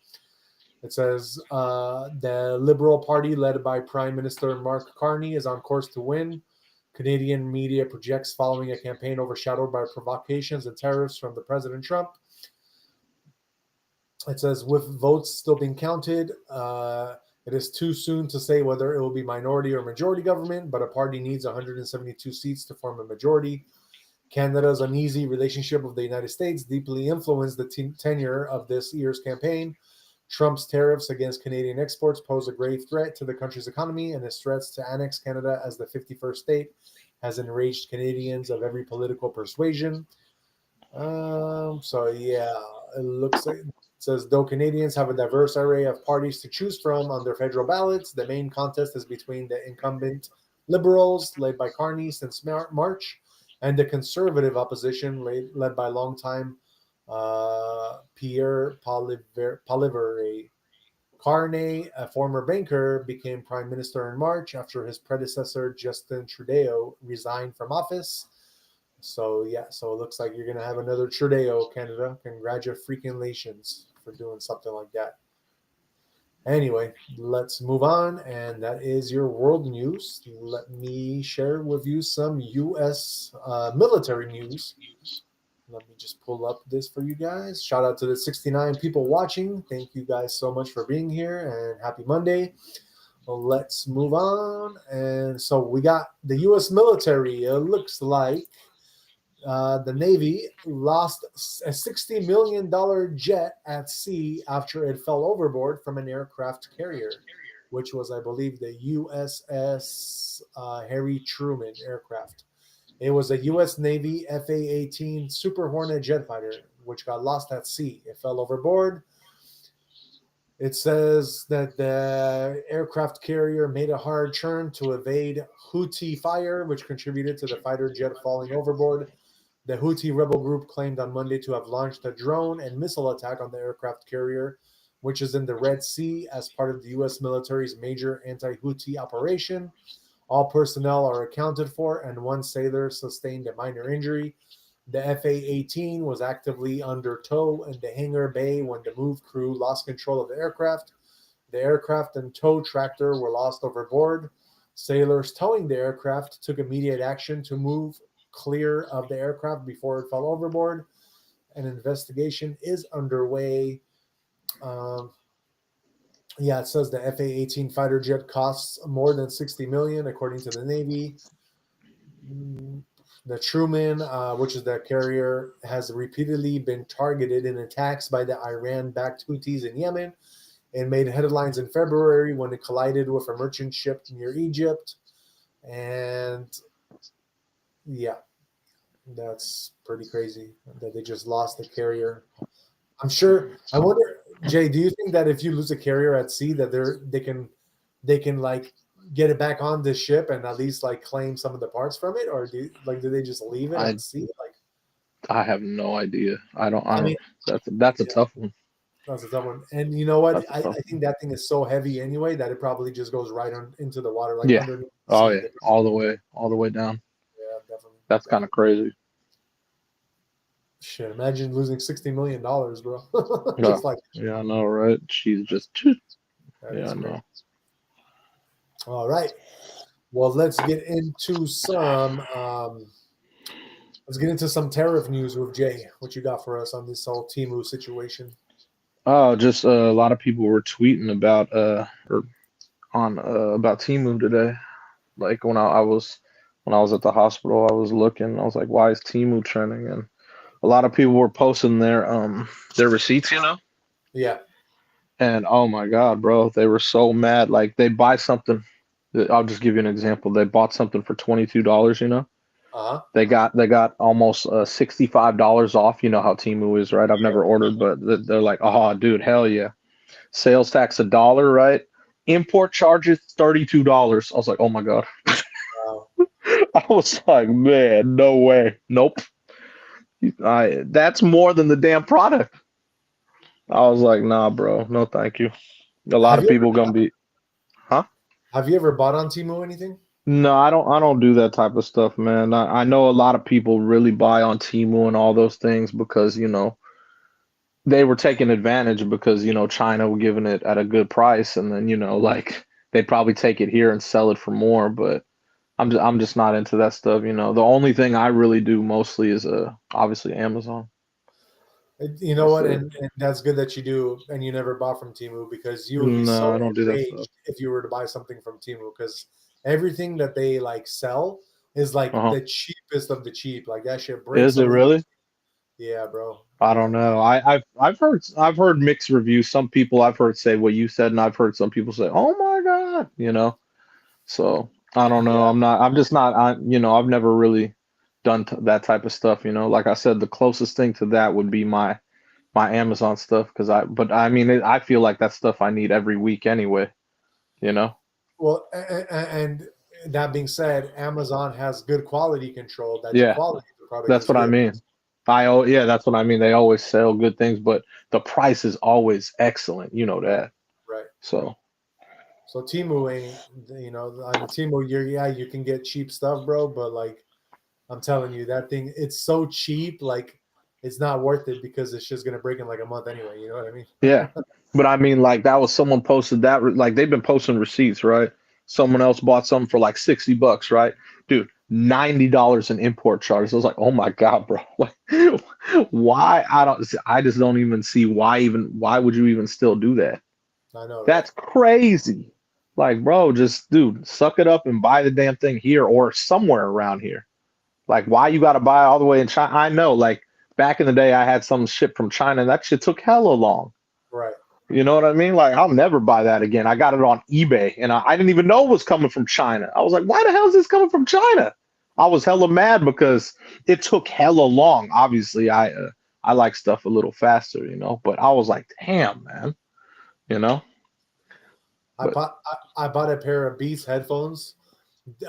It says the Liberal Party, led by Prime Minister Mark Carney, is on course to win. Canadian media projects following a campaign overshadowed by provocations and tariffs from the President Trump. It says with votes still being counted, it is too soon to say whether it will be minority or majority government, but a party needs 172 seats to form a majority. Canada's uneasy relationship with the United States deeply influenced the tenure of this year's campaign. Trump's tariffs against Canadian exports pose a grave threat to the country's economy, and his threats to annex Canada as the 51st state has enraged Canadians of every political persuasion. So yeah, it looks like it says though Canadians have a diverse array of parties to choose from on their federal ballots, the main contest is between the incumbent Liberals, led by Carney since March, and the conservative opposition, led by longtime Pierre Poilievre. Carney, a former banker, became prime minister in March after his predecessor Justin Trudeau resigned from office. So yeah, so it looks like you're gonna have another Trudeau, Canada. Congratulations for doing something like that. Anyway, let's move on, and that is your world news. Let me share with you some U.S. Military news. Let me just pull up this for you guys. Shout out to the 69 people watching. Thank you guys so much for being here, and happy Monday. Well, let's move on. And so we got the U.S. military. It looks like the Navy lost a $60 million jet at sea after it fell overboard from an aircraft carrier, which was, I believe, the USS Harry Truman aircraft. It was a U.S. Navy FA-18 Super Hornet jet fighter, which got lost at sea. It fell overboard. It says that the aircraft carrier made a hard turn to evade Houthi fire, which contributed to the fighter jet falling overboard. The Houthi rebel group claimed on Monday to have launched a drone and missile attack on the aircraft carrier, which is in the Red Sea as part of the U.S. military's major anti-Houthi operation. All personnel are accounted for, and one sailor sustained a minor injury. The FA-18 was actively under tow in the hangar bay when the move crew lost control of the aircraft. The aircraft and tow tractor were lost overboard. Sailors towing the aircraft took immediate action to move clear of the aircraft before it fell overboard. An investigation is underway. It says the FA-18 fighter jet costs more than $60 million, according to the Navy. The Truman, which is the carrier, has repeatedly been targeted in attacks by the Iran-backed Houthis in Yemen and made headlines in February when it collided with a merchant ship near Egypt. And yeah, that's pretty crazy that they just lost the carrier. I'm sure. I wonder, Jay, do you think that if you lose a carrier at sea, that they can like get it back on the ship and at least like claim some of the parts from it, or do they just leave it I at sea? Like, I have no idea. I don't. I mean, That's a yeah, tough one. that's a tough one. And you know what? That's a I tough think one. that thing is so heavy anyway that it probably just goes right on into the water, like Yeah. underneath the Oh sea. yeah. All the way down. Yeah, definitely. That's kind of crazy. Shit, imagine losing $60 million, bro. Yeah. Just like Yeah, I know, right? She's just. that Yeah, is I crazy. know. All right. Well, let's get into some tariff news with Jay. What you got for us on this whole Timu situation? Oh, just a lot of people were tweeting about or on about Timu today. Like when I was at the hospital, I was looking. I was like, why is Timu trending? And a lot of people were posting their receipts, you know. Yeah. And oh my God, bro, they were so mad. Like they buy something. I'll just give you an example. They bought something for $22, you know. Uh-huh. They got almost $65 off. You know how Temu is, right? I've never ordered, but they're like, oh, dude, hell yeah. Sales tax $1, right? Import charges $32. I was like, oh my God. Wow. I was like, man, no way. Nope. That's more than the damn product. I was like, nah, bro, no, thank you. A lot Have of you ever people gonna be, huh? have you ever bought on Timu anything? No, I don't do that type of stuff, man. I know a lot of people really buy on Temu and all those things because, you know, they were taking advantage because, you know, China were giving it at a good price and then, you know, like they'd probably take it here and sell it for more, but I'm just not into that stuff, you know. The only thing I really do mostly is obviously Amazon. You know That's what? it. And that's good that you do, and you never bought from Timu because you would be No, so I don't do that stuff. enraged if you were to buy something from Timu because everything that they like sell is like Uh-huh. the cheapest of the cheap. Like that shit breaks Is a it little. really? Yeah, bro. I Yeah. don't know. I've heard mixed reviews. Some people I've heard say what you said, and I've heard some people say, "Oh my God," you know. So I don't know. Yeah. I'm just not. You know, I've never really done that type of stuff. You know, like I said, the closest thing to that would be my Amazon stuff because but I mean, I feel like that's stuff I need every week anyway. You know. Well, and that being said, Amazon has good quality control. That the Yeah, quality of the product that's is what I good. mean. Yeah, that's what I mean. They always sell good things, but the price is always excellent. You know that. Right. Right. So. So Timu ain't, on Timu, you can get cheap stuff, bro. But like, I'm telling you, that thing, it's so cheap, like, it's not worth it because it's just gonna break in like a month anyway. You know what I mean? Yeah, but I mean, like that was someone posted that like they've been posting receipts, right? Someone else bought something for like $60, right? Dude, $90 in import charges. I was like, oh my God, bro. Like, why? I just don't even see why would you even still do that? I know, right? That's crazy. Like, bro, just dude, suck it up and buy the damn thing here or somewhere around here. Like, why you got to buy all the way in China? I know, like back in the day, I had some ship from China and that shit took hella long. Right. You know what I mean? Like, I'll never buy that again. I got it on eBay and I didn't even know it was coming from China. I was like, why the hell is this coming from China? I was hella mad because it took hella long. Obviously, I like stuff a little faster, but I was like, damn, man, you know. I But bought I bought a pair of Beats headphones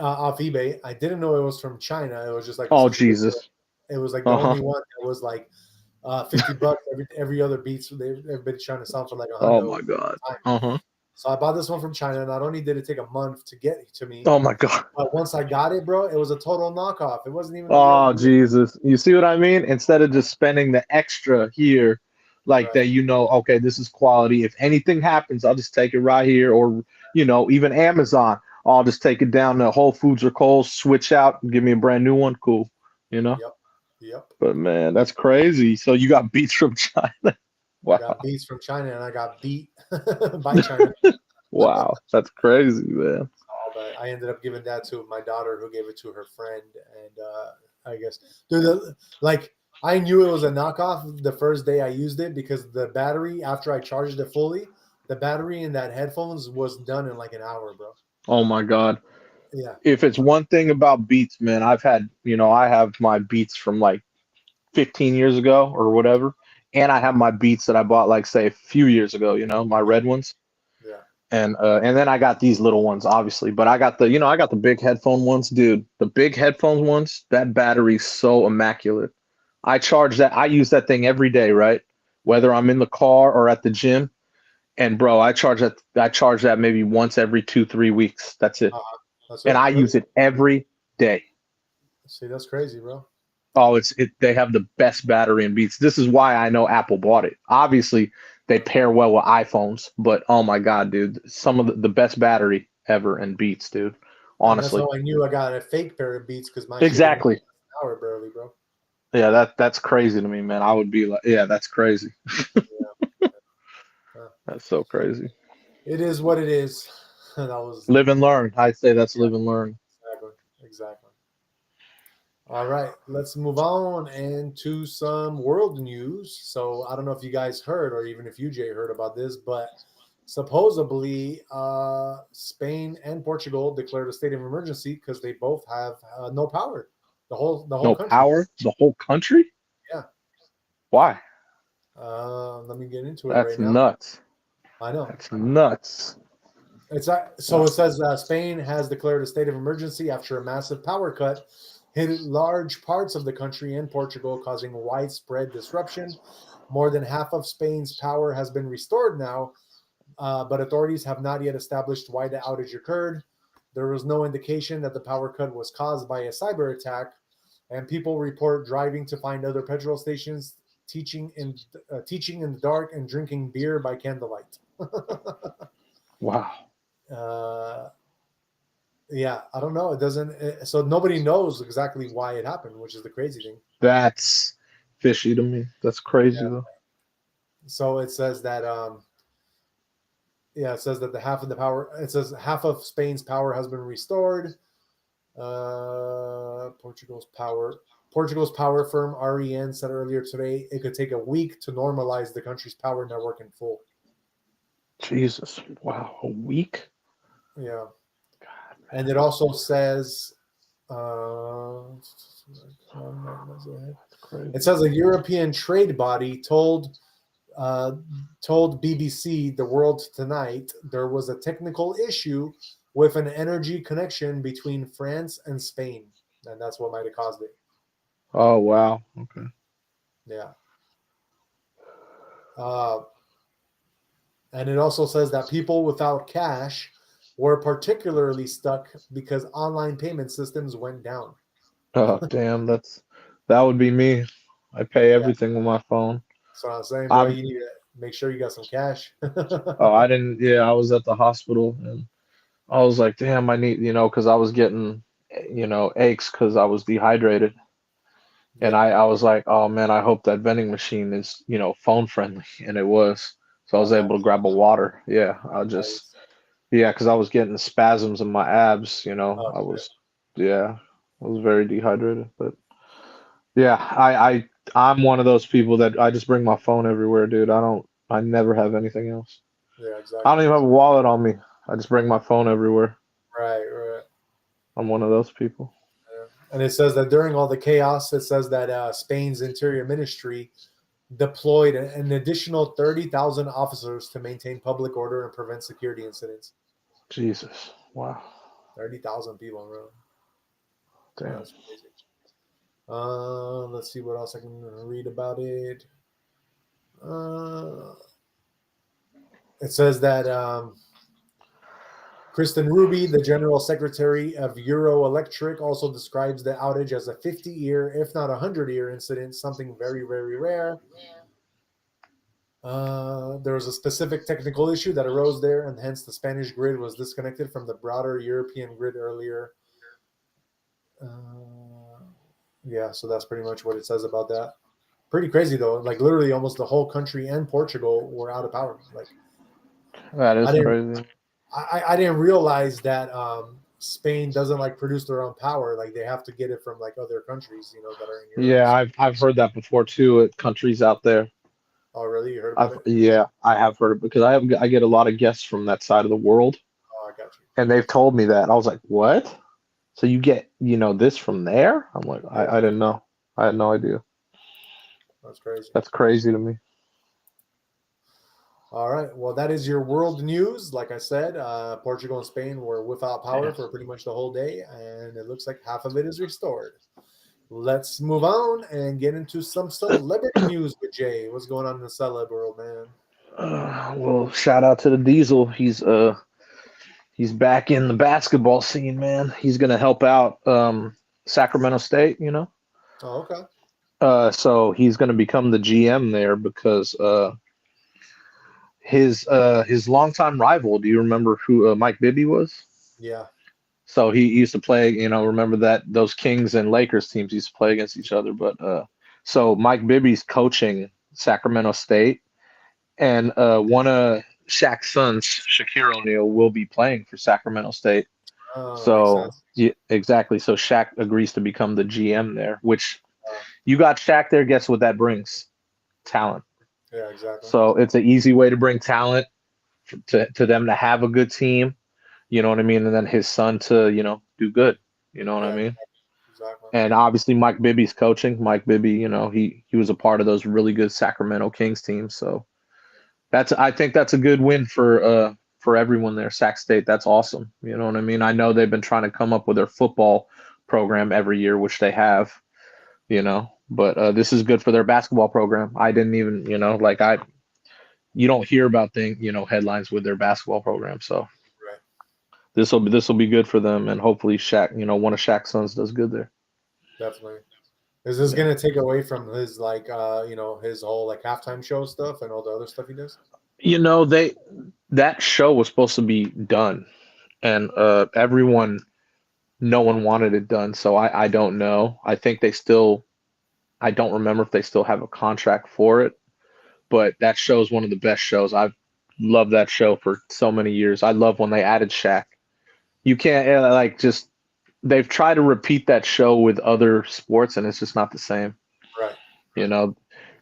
off eBay. I didn't know it was from China. It was just like oh some stupid. Jesus, It was like the uh-huh. only one that was like $50. Every other Beats everybody's trying to sell for like a Oh hundo my God, time. uh-huh. So I bought this one from China. Not only did it take a month to get to me, Oh my God. but once I got it, bro, it was a total knockoff. It wasn't even the real Oh deal. Jesus. You see what I mean? Instead of just spending the extra here, like Right. that, okay, this is quality. If anything happens, I'll just take it right here. Or, even Amazon, I'll just take it down to Whole Foods or Kohl's, switch out, and give me a brand new one. Cool. You know? Yep. Yep. But man, that's crazy. So you got beats from China. I Wow. got Beats from China and I got beat by China. Wow. That's crazy, man. But I ended up giving that to my daughter, who gave it to her friend, and I guess, dude, like I knew it was a knockoff the first day I used it because the battery, after I charged it fully, the battery in that headphones was done in like an hour, bro. Oh my God. Yeah, If it's one thing about beats, man, I have my beats from like 15 years ago or whatever. And I have my beats that I bought like say a few years ago, my red ones. yeah. And then I got these little ones, obviously. But I got the big headphone ones, dude. The big headphone ones, that battery's so immaculate. I use that thing every day, right? Whether I'm in the car or at the gym. And bro, I charge that maybe once every 2, 3 weeks. That's it. That's And it. I Really? use it every day. See, that's crazy, bro. Oh, they have the best battery in Beats. This is why I know Apple bought it. Obviously, they pair well with iPhones, but oh my God, dude, some of the best battery ever in Beats, dude. And that's Honestly. how I knew I got a fake pair of Beats because my shit was an Exactly. hour barely, bro. Yeah, that's crazy to me, man. I would be like, yeah, that's crazy. Yeah. That's so crazy. It is what it is. That was Live and learn. I say that's yeah, live and learn. exactly, exactly. All right, let's move on into some world news. So I don't know if you guys heard, or even if you, Jay, heard about this, but supposedly Spain and Portugal declared a state of emergency because they both have no power. The whole No country. power, the whole country? Yeah. Why? Let me get into it That's right now. nuts. I know. That's nuts. So it says Spain has declared a state of emergency after a massive power cut hit large parts of the country and Portugal, causing widespread disruption. More than half of Spain's power has been restored now, but authorities have not yet established why the outage occurred. There was no indication that the power cut was caused by a cyber attack, and people report driving to find other petrol stations, teaching in the dark, and drinking beer by candlelight. Wow. uh, yeah, I don't know. It doesn't. So nobody knows exactly why it happened, which is the crazy thing. That's fishy to me. That's crazy Yeah. though. So it says that. Yeah, it says that the half of the power. It says half of Spain's power has been restored. Portugal's power. Portugal's power firm REN said earlier today it could take a week to normalize the country's power network in full. Jesus. Wow. A week? Yeah, God, and man. it also says. That's crazy. It says a European trade body uh, told BBC The World Tonight there was a technical issue with an energy connection between France and Spain, and that's what might have caused it. Oh wow. Okay. Yeah. Uh, and it also says that people without cash were particularly stuck because online payment systems went down. Oh damn, that would be me. I pay Yeah. everything with my phone. So I'm saying, bro, I'm you need to make sure you got some cash. oh I didn't yeah, I was at the hospital and I was like, damn, I need, because I was getting, aches because I was dehydrated. And Yeah. I was like, oh man, I hope that vending machine is, phone friendly. And it was. So I Oh, was able to nice. grab a water. Yeah. Nice. Yeah, because I was getting spasms in my abs, Oh, yeah, I was very dehydrated. But yeah, I'm one of those people that I just bring my phone everywhere, dude. I never have anything else. yeah, I don't exactly. even have a wallet on me. I just bring my phone everywhere. Right, right. I'm one of those people. And it says that during all the chaos, it says that Spain's interior ministry deployed an additional 30,000 officers to maintain public order and prevent security incidents. Jesus. Wow. 30,000 people, bro. Damn. That's crazy. Let's see what else I can read about it. It says that Kristen Ruby, the general secretary of Euroelectric, also describes the outage as a 50-year, if not 100-year incident, something very, very rare. There was a specific technical issue that arose there, and hence the Spanish grid was disconnected from the broader European grid earlier. Yeah, so that's pretty much what it says about that. Pretty crazy though. Like literally, almost the whole country and Portugal were out of power. Like That is I didn't, crazy. I didn't realize that Spain doesn't like produce their own power. Like they have to get it from like other countries, that are in Europe. Yeah, I've heard that before too at countries out there. Oh, really? You heard about it? Yeah, I have heard it because I get a lot of guests from that side of the world, Oh, I got you. and they've told me that. I was like, what? So you get this from there? I'm like, Yeah. I didn't know. I had no idea. That's crazy. That's crazy to me. All right. Well, that is your world news. Like I said, Portugal and Spain were without power for pretty much the whole day, and it looks like half of it is restored. Let's move on and get into some celebrity news with Jay. What's going on in the celeb world, man? Well, shout out to the Diesel. He's back in the basketball scene, man. He's gonna help out Sacramento State, Oh, okay. So he's gonna become the GM there because his longtime rival. Do you remember who Mike Bibby was? Yeah. So he used to play. Remember that those Kings and Lakers teams used to play against each other. But so Mike Bibby's coaching Sacramento State, and one of Shaq's sons, Shaquille O'Neal, will be playing for Sacramento State. Oh, that makes So sense. yeah, exactly. So Shaq agrees to become the GM there, which you got Shaq there. Guess what that brings? Talent. Yeah, exactly. So it's an easy way to bring talent to them to have a good team. You know what I mean? And then his son to, do good. You know what I mean? Exactly. And obviously Mike Bibby's coaching. Mike Bibby, he was a part of those really good Sacramento Kings teams. So I think that's a good win for everyone there. Sac State, that's awesome. You know what I mean? I know they've been trying to come up with their football program every year, which they have, but this is good for their basketball program. I didn't even, you don't hear about headlines with their basketball program. So Right. this will be good for them, and hopefully Shaq, one of Shaq's sons does good there. Definitely. Is this going to take away from his his whole like halftime show stuff and all the other stuff he does? That show was supposed to be done, and no one wanted it done. So I don't know. I think I don't remember if they still have a contract for it, but that show is one of the best shows. I've loved that show for so many years. I love when they added Shaq. You can't they've tried to repeat that show with other sports, and it's just not the same. Right.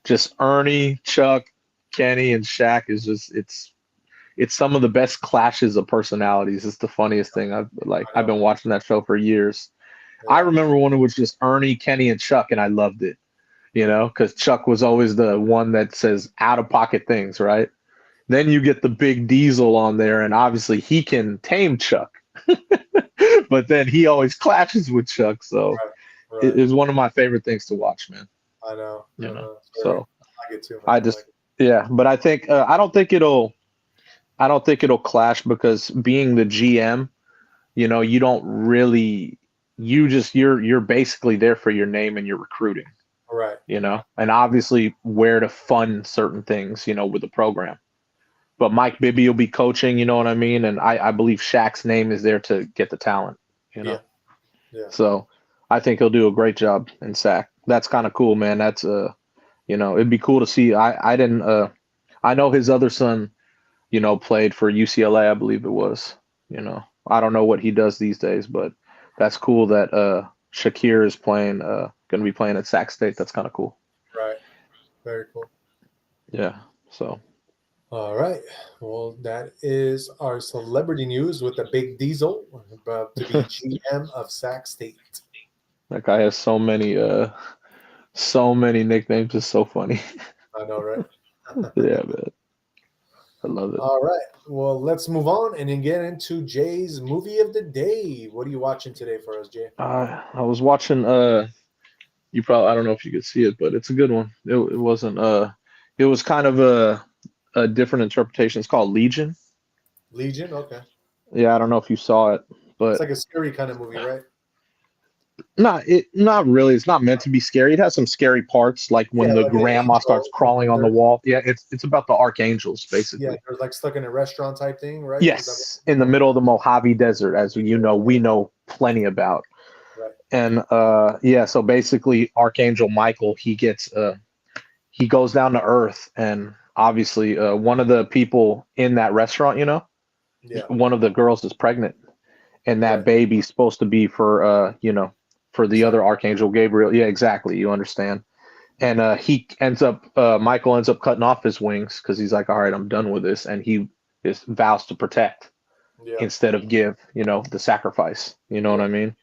Just Ernie, Chuck, Kenny, and Shaq is just it's some of the best clashes of personalities. It's the funniest thing. I've been watching that show for years. Yeah. I remember when it was just Ernie, Kenny, and Chuck, and I loved it. Because Chuck was always the one that says out of pocket things, right? Then you get the big Diesel on there, and obviously he can tame Chuck, but then he always clashes with Chuck. So Right. it is one of my favorite things to watch, man. I know. So I get too, man. Yeah, but I think I don't think it'll clash because being the GM, you don't really you're basically there for your name and your recruiting. Right. And obviously where to fund certain things, with the program. But Mike Bibby will be coaching, you know what I mean? And I believe Shaq's name is there to get the talent, Yeah. So I think he'll do a great job in Sac. That's kind of cool, man. That's it'd be cool to see. I didn't I know his other son, played for UCLA, I believe it was. I don't know what he does these days, but that's cool that Shakir is going to be playing at Sac State. That's kind of cool. Right. Very cool. Yeah. So. All right. Well, that is our celebrity news with the big Diesel about to be GM of Sac State. That guy has so many nicknames. It's so funny. I know, right? Yeah, man. I love it. All right. Well, let's move on and then get into Jay's movie of the day. What are you watching today for us, Jay? I was watching you probably I don't know if you could see it, but it's a good one. It wasn't it was kind of a different interpretation. It's called Legion. Legion. Okay. Yeah, I don't know if you saw it, It's but like a scary kind of movie, right? not really. It's not meant to be scary. It has some scary parts, like Yeah, when the like an grandma starts angel. crawling on the They're, wall. Yeah, it's about the archangels yeah, basically. they're like stuck in a restaurant type thing, right? Is that Yes, in the okay? middle of the Mojave Desert, as you know, we know plenty about. Right. And yeah, so basically Archangel Michael, he goes down to Earth, and obviously one of the people in that restaurant, Yeah. one of the girls is pregnant, and that Right. baby's supposed to be for for the other Sacrifice. Archangel Gabriel. Yeah, exactly. You understand. And Michael ends up cutting off his wings because he's like, all right, I'm done with this, and he is vows to protect Yeah. instead of give, the sacrifice. You know what Yeah. I mean?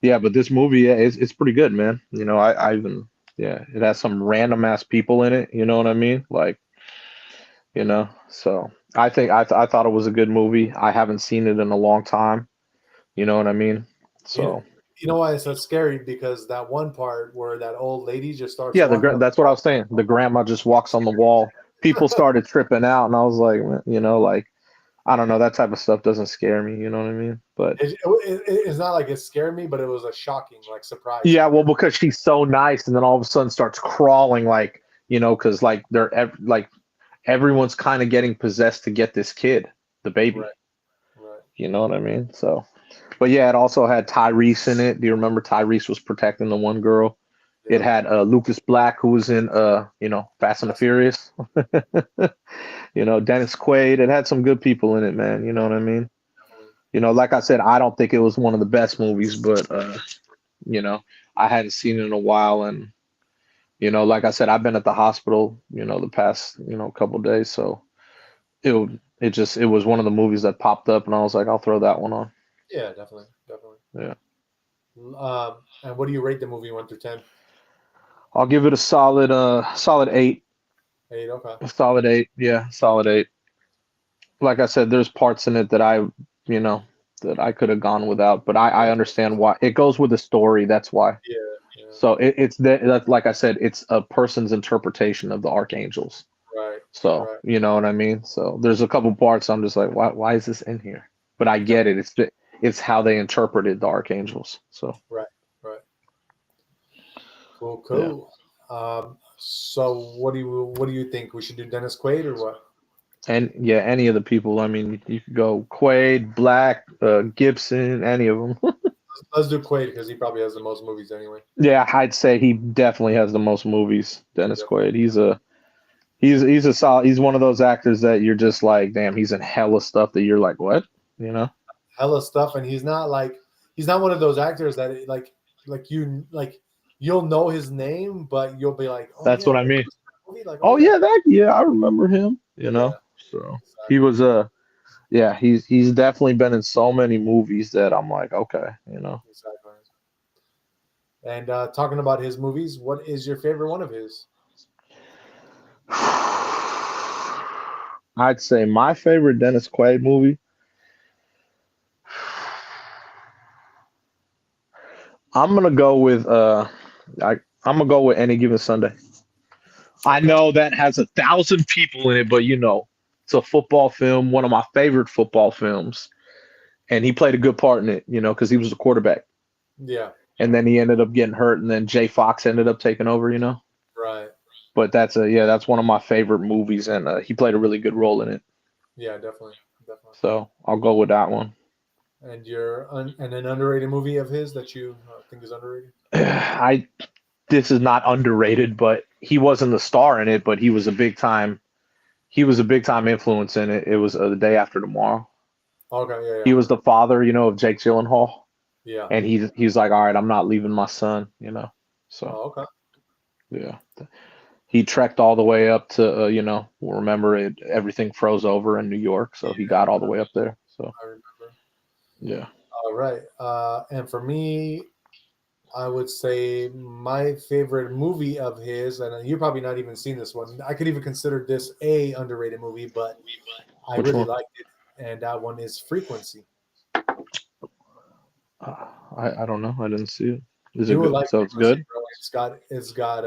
Yeah, but this movie, yeah, it's pretty good, man. I even, yeah, it has some random ass people in it. You know what I mean? Like, so I thought it was a good movie. I haven't seen it in a long time. You know what I mean? You know, So you know why it's so scary? Because that one part where that old lady just starts yeah, walking on that's the what I wall. was saying. The grandma just walks on the wall. People started tripping out, and I was like, like I don't know, that type of stuff doesn't scare me. You know what I mean? But It's not like it scared me, but it was a shocking, like, surprise yeah, for me. well, because she's so nice, and then all of a sudden starts crawling, like because like like everyone's kind of getting possessed to get this kid, the baby. Right. Right. You know what I mean? So, but yeah, it also had Tyrese in it. Do you remember Tyrese was protecting the one girl? It Yeah. had Lucas Black, who was in Fast and the That's Furious. Dennis Quaid. It had some good people in it, man. You know what I mean? definitely. Like I said, I don't think it was one of the best movies, but you know, I hadn't seen it in a while, and like I said, I've been at the hospital, the past couple of days, so it was one of the movies that popped up, and I was like, I'll throw that one on. Yeah, definitely. Definitely. Yeah, And what do you rate the movie 1 through 10? I'll give it a solid 8. 8. Okay. A solid 8. Yeah, solid 8. Like I said, there's parts in it that you know, that I could have gone without, but I Yeah. understand why. It goes with the story. That's why. Yeah. Yeah. So that's like I said, it's a person's interpretation of the archangels. Right. So Right. you know what I mean. So there's a couple parts I'm just like, why is this in here? But I get it. It's how they interpreted the archangels. So Right. Right. Cool. yeah. Cool. So what do you think? We should do Dennis Quaid or what? And yeah, any of the people. I mean, you could go Quaid, Black, Gibson, any of them. Let's do Quaid because he probably has the most movies anyway. Yeah, I'd say he definitely has the most movies. Dennis Yep. Quaid. He's a solid. He's one of those actors that you're just like, damn, he's in hella stuff that you're like, what? You know? Hella stuff, and he's not one of those actors that like you'll know his name, but you'll be like, oh That's yeah, what I he mean. was in that movie, like, oh Oh yeah, yeah, I remember him. yeah, So he exactly. was yeah, he's definitely been in so many movies that I'm like, okay. Exactly. And talking about his movies, what is your favorite one of his? I'd say my favorite Dennis Quaid movie. I'm gonna go with I'm gonna go with Any Given Sunday. I Okay. know that has 1,000 people in it, but it's a football film, one of my favorite football films, and he played a good part in it, because he was a quarterback, Yeah. and then he ended up getting hurt, and then Jay Fox ended up taking over. Right. But that's one of my favorite movies, and he played a really good role in it. Yeah. Definitely. Definitely. So I'll go with that one. And an underrated movie of his that you think is underrated? I This is not underrated, but he wasn't the star in it, but he was a big time. He was a big time influence in it. It was The Day After Tomorrow. Okay. Yeah. He Yeah. was the father, of Jake Gyllenhaal, Yeah. and he's like, all right, I'm not leaving my son. So Oh, okay. yeah, he trekked all the way up to remember everything froze over in New York, so he got all the way up there. So I remember. yeah. All right. And for me, I would say my favorite movie of his, and you're probably not even seen this one. I could even consider this a underrated movie, but I Which really one? liked it, and that one is Frequency. I don't know. I didn't see it. Is it You would good? like So it's Frequency, good. bro. It's got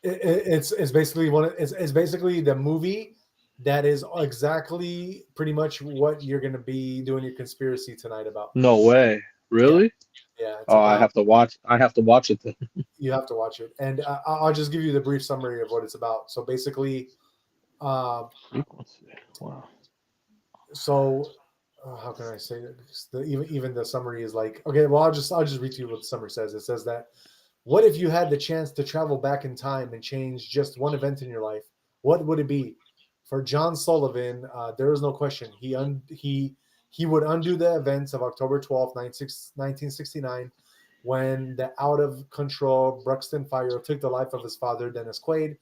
it's basically it's basically the movie that is exactly pretty much what you're gonna be doing your conspiracy tonight about. No way. Yeah, Really? yeah. It's Oh, I about have to watch. I have to watch it then. you have to watch it, and I'll just give you the brief summary of what it's about. So basically, uh, Frequency. Wow. so how can I say that? Even the summary is like okay. Well, I'll just read to you what the summary says. It says that what if you had the chance to travel back in time and change just one event in your life? What would it be? For John Sullivan, there is no question. He would undo the events of October 12th, 1969, when the out of control Bruxton fire took the life of his father, Dennis Quaid.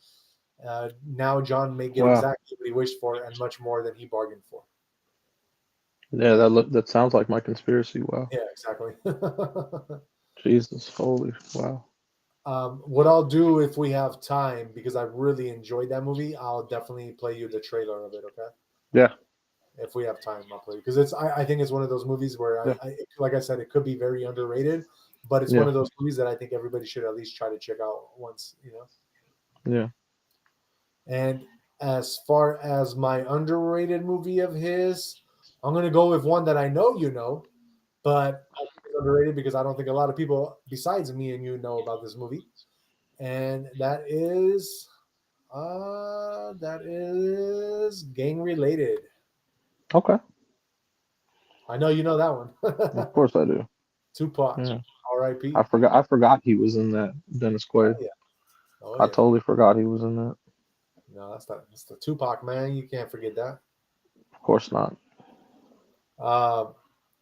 Now John may get Wow. exactly what he wished for and much more than he bargained for. Yeah, that sounds like my conspiracy. Wow. Yeah, exactly. Jesus. Holy. Wow. What I'll do if we have time, because I really enjoyed that movie, I'll definitely play you the trailer of it. Okay, Yeah. if we have time, I'll play you because I think it's one of those movies where Yeah. like I said, it could be very underrated, but it's one Yeah. of those movies that I think everybody should at least try to check out once, you know. Yeah. And as far as my underrated movie of his, I'm gonna go with one that I know you know, but I think it's underrated because I don't think a lot of people besides me and you know about this movie, and that is gang related. Okay. I know you know that Of one. course I do. Tupac, Yeah. R.I.P. I forgot. I forgot he was in that. Dennis Oh Quaid. yeah, oh I yeah. totally forgot he was in that. No, that's the Tupac man. You can't forget that. Of course not. Uh,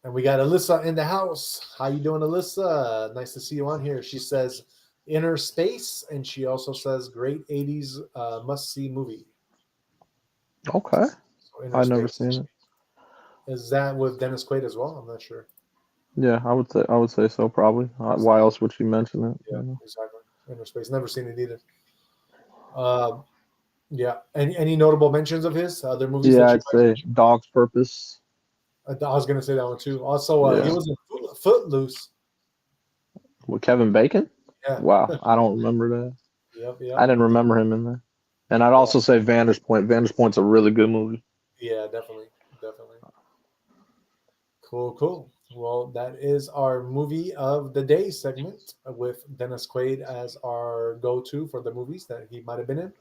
and we got Alyssa in the house. How you doing, Alyssa? Nice to see you on here. She says Inner Space, and she also says great '80s must see movie. Okay. So Inner I've never Space, seen it. is that with Dennis Quaid as well? I'm not sure. Yeah, I would say. I would say so. Probably. Why else would she mention it? Yeah, exactly. Inner Space. Never seen it either. Um, yeah. Any notable mentions of his other movies Yeah, that you I'd say Dog's Purpose. like? I was gonna say that one too. Also, he Yeah. was in Footloose. With Kevin Bacon. Yeah. Wow, I don't remember that. Yep. I Yep. didn't remember him in there. And I'd Yeah. also say Vander's Point. Vander's Point's a really good movie. Yeah. Definitely. Definitely. Cool. Cool. Well, that is our movie of the day segment with Dennis Quaid as our go-to for the movies that he might have been in.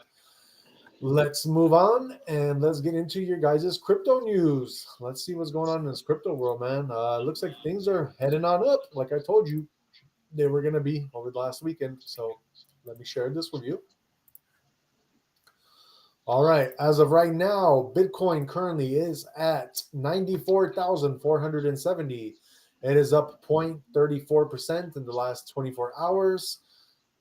Let's move on and let's get into your guys' crypto news. Let's see what's going on in this crypto world, man. Looks like things are heading on up. Like I told you, they were going to be over the last weekend. So let me share this with you. All right. As of right now, Bitcoin currently is at 94,470. It is up 0.34% in the last 24 hours.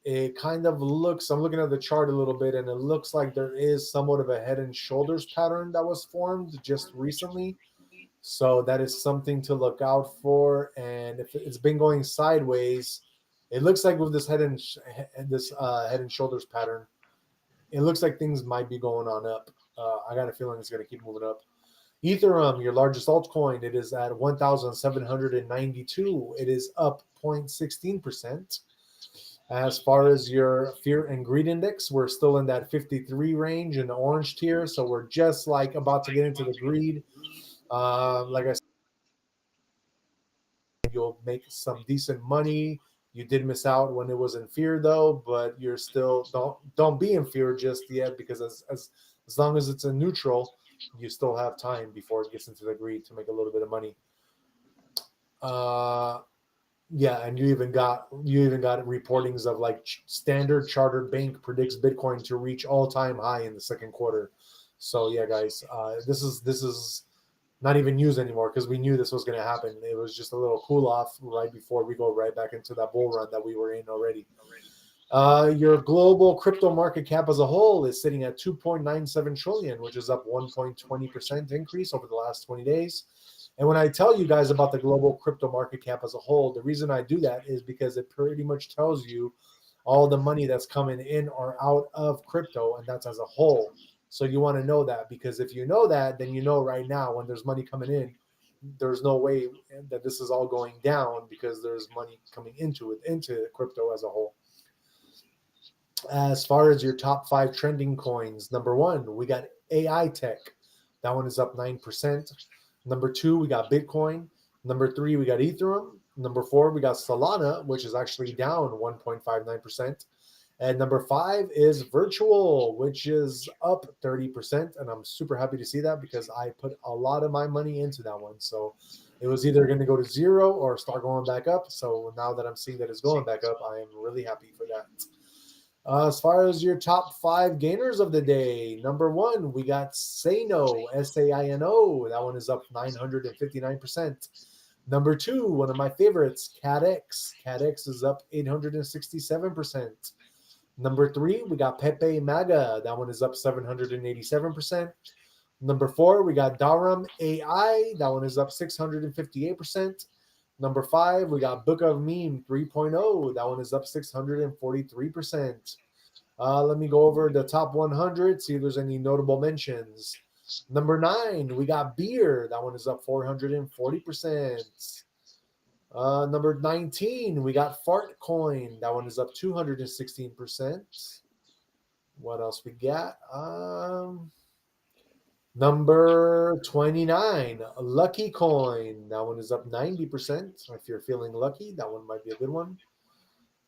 It kind of looks, I'm looking at the chart a little bit, and it looks like there is somewhat of a head and shoulders pattern that was formed just recently. So that is something to look out for. And if it's been going sideways, it looks like with this head and shoulders pattern, it looks like things might be going on up. I got a feeling it's going to keep moving up. Ethereum, your largest altcoin, it is at 1,792. It is up 0.16%. As far as your fear and greed index, we're still in that 53 range in the orange tier. So we're just like about to get into the greed. Like I said, you'll make some decent money. You did miss out when it was in fear though, but you're still don't be in fear just yet because as long as it's in neutral, you still have time before it gets into the greed to make a little bit of money. Uh, yeah, and you even got reportings of like Standard Chartered Bank predicts Bitcoin to reach all-time high in the second quarter. So yeah, guys, this is not even news anymore because we knew this was going to happen. It was just a little cool off right before we go right back into that bull run that we were in already. Your global crypto market cap as a whole is sitting at 2.97 trillion, which is up 1.20% increase over the last 20 days. And when I tell you guys about the global crypto market cap as a whole, the reason I do that is because it pretty much tells you all the money that's coming in or out of crypto, and that's as a whole. So you want to know that, because if you know that, then you know right now when there's money coming in, there's no way that this is all going down, because there's money coming into crypto as a whole. As far as your top 5 trending coins, number 1, we got AI tech. That one is up 9%. Number 2, we got Bitcoin. Number 3, we got Ethereum. Number 4, we got Solana, which is actually down 1.59%. And number 5 is Virtual, which is up 30%. And I'm super happy to see that, because I put a lot of my money into that one. So it was either going to go to zero or start going back up. So now that I'm seeing that it's going back up, I am really happy for that. As far as your top 5 gainers of the day, number 1, we got Saino, Saino. That one is up 959%. Number 2, one of my favorites, CatX. CatX is up 867%. Number 3, we got Pepe Maga. That one is up 787%. Number 4, we got Darum AI. That one is up 658%. Number 5, we got Book of Meme 3.0. That one is up 643%. Let me go over the top 100, see if there's any notable mentions. Number 9, we got Beer. That one is up 440%. Number 19, we got Fart Coin. That one is up 216%. What else we got? Number 29, Lucky Coin. That one is up 90%. If you're feeling lucky, that one might be a good one.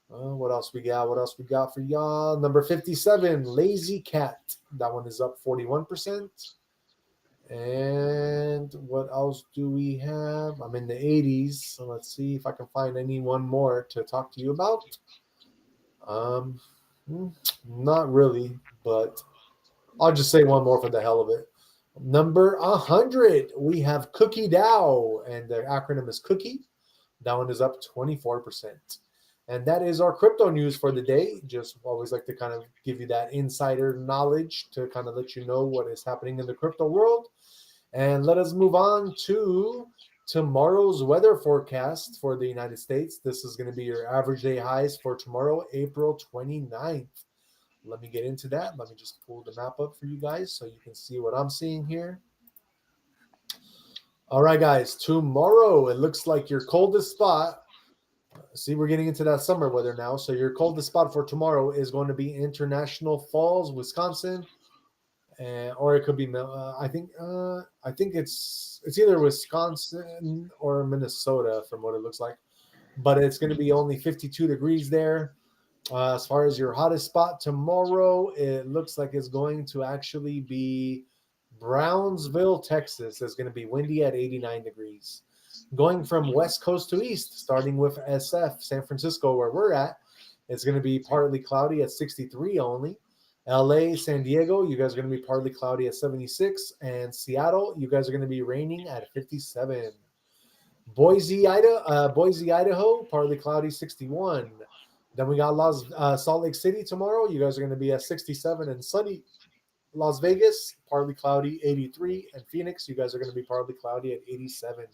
What else we got? What else we got for y'all? Number 57, Lazy Cat. That one is up 41%. And what else do we have? I'm in the 80s, so let's see if I can find any one more to talk to you about. Not really, but I'll just say one more for the hell of it. Number 100, we have Cookie DAO, and the acronym is Cookie. That one is up 24%. And that is our crypto news for the day. Just always like to kind of give you that insider knowledge to kind of let you know what is happening in the crypto world. And let us move on to tomorrow's weather forecast for the United States. This is going to be your average day highs for tomorrow, April 29th. Let me get into that. Let me just pull the map up for you guys so you can see what I'm seeing here. All right, guys. Tomorrow, it looks like your coldest spot. See, we're getting into that summer weather now. So your coldest spot for tomorrow is going to be International Falls, Wisconsin, or it could be. I think it's either Wisconsin or Minnesota, from what it looks like. But it's going to be only 52 degrees there. As far as your hottest spot tomorrow, it looks like it's going to actually be Brownsville, Texas. It's going to be windy at 89 degrees. Going from west coast to east, starting with SF, San Francisco, where we're at, it's going to be partly cloudy at 63 only. LA, San Diego, you guys are going to be partly cloudy at 76. And Seattle, you guys are going to be raining at 57. Boise, Idaho, partly cloudy, 61. Then we got Salt Lake City tomorrow. You guys are going to be at 67 and sunny. Las Vegas, partly cloudy, 83. And Phoenix, you guys are going to be partly cloudy at 87.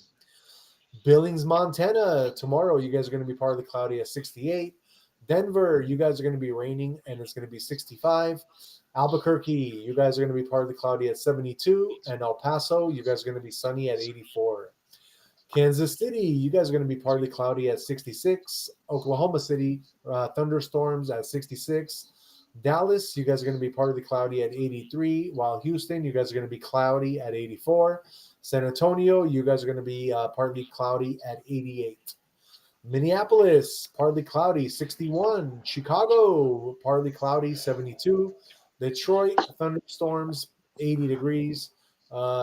Billings, Montana, tomorrow, you guys are going to be partly cloudy at 68. Denver, you guys are going to be raining, and it's going to be 65. Albuquerque, you guys are going to be partly cloudy at 72. And El Paso, you guys are going to be sunny at 84. Kansas City, you guys are going to be partly cloudy at 66. Oklahoma City, thunderstorms at 66. Dallas, you guys are going to be partly cloudy at 83. While Houston, you guys are going to be cloudy at 84. San Antonio, you guys are going to be partly cloudy at 88. Minneapolis, partly cloudy, 61. Chicago, partly cloudy, 72. Detroit, thunderstorms, 80 degrees.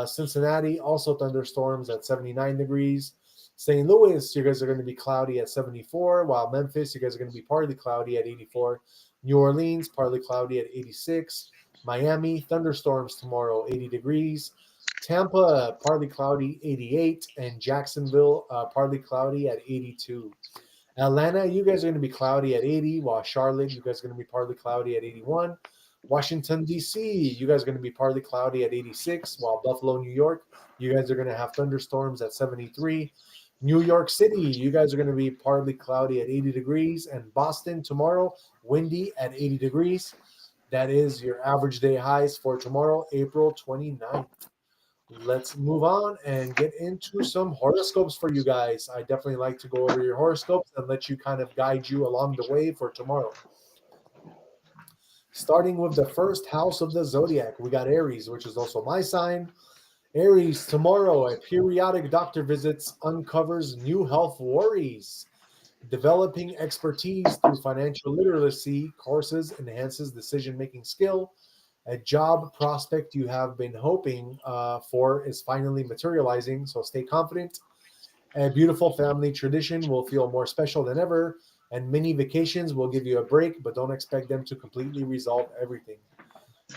Cincinnati, also thunderstorms at 79 degrees. St. Louis, you guys are going to be cloudy at 74, while Memphis, you guys are going to be partly cloudy at 84. New Orleans, partly cloudy at 86. Miami, thunderstorms tomorrow, 80 degrees. Tampa, partly cloudy, 88. And Jacksonville, partly cloudy at 82. Atlanta, you guys are going to be cloudy at 80, while Charlotte, you guys are going to be partly cloudy at 81. Washington, D.C., you guys are going to be partly cloudy at 86, while Buffalo, New York, you guys are going to have thunderstorms at 73. New York City, you guys are going to be partly cloudy at 80 degrees. And Boston tomorrow, windy at 80 degrees. That is your average day highs for tomorrow, April 29th. Let's move on and get into some horoscopes for you guys. I definitely like to go over your horoscopes and let you kind of guide you along the way for tomorrow. Starting with the first house of the zodiac, we got Aries, which is also my sign. Aries, tomorrow, a periodic doctor visits uncovers new health worries. Developing expertise through financial literacy courses enhances decision making skill. A job prospect you have been hoping for is finally materializing, so stay confident. A beautiful family tradition will feel more special than ever, and many vacations will give you a break, but don't expect them to completely resolve everything.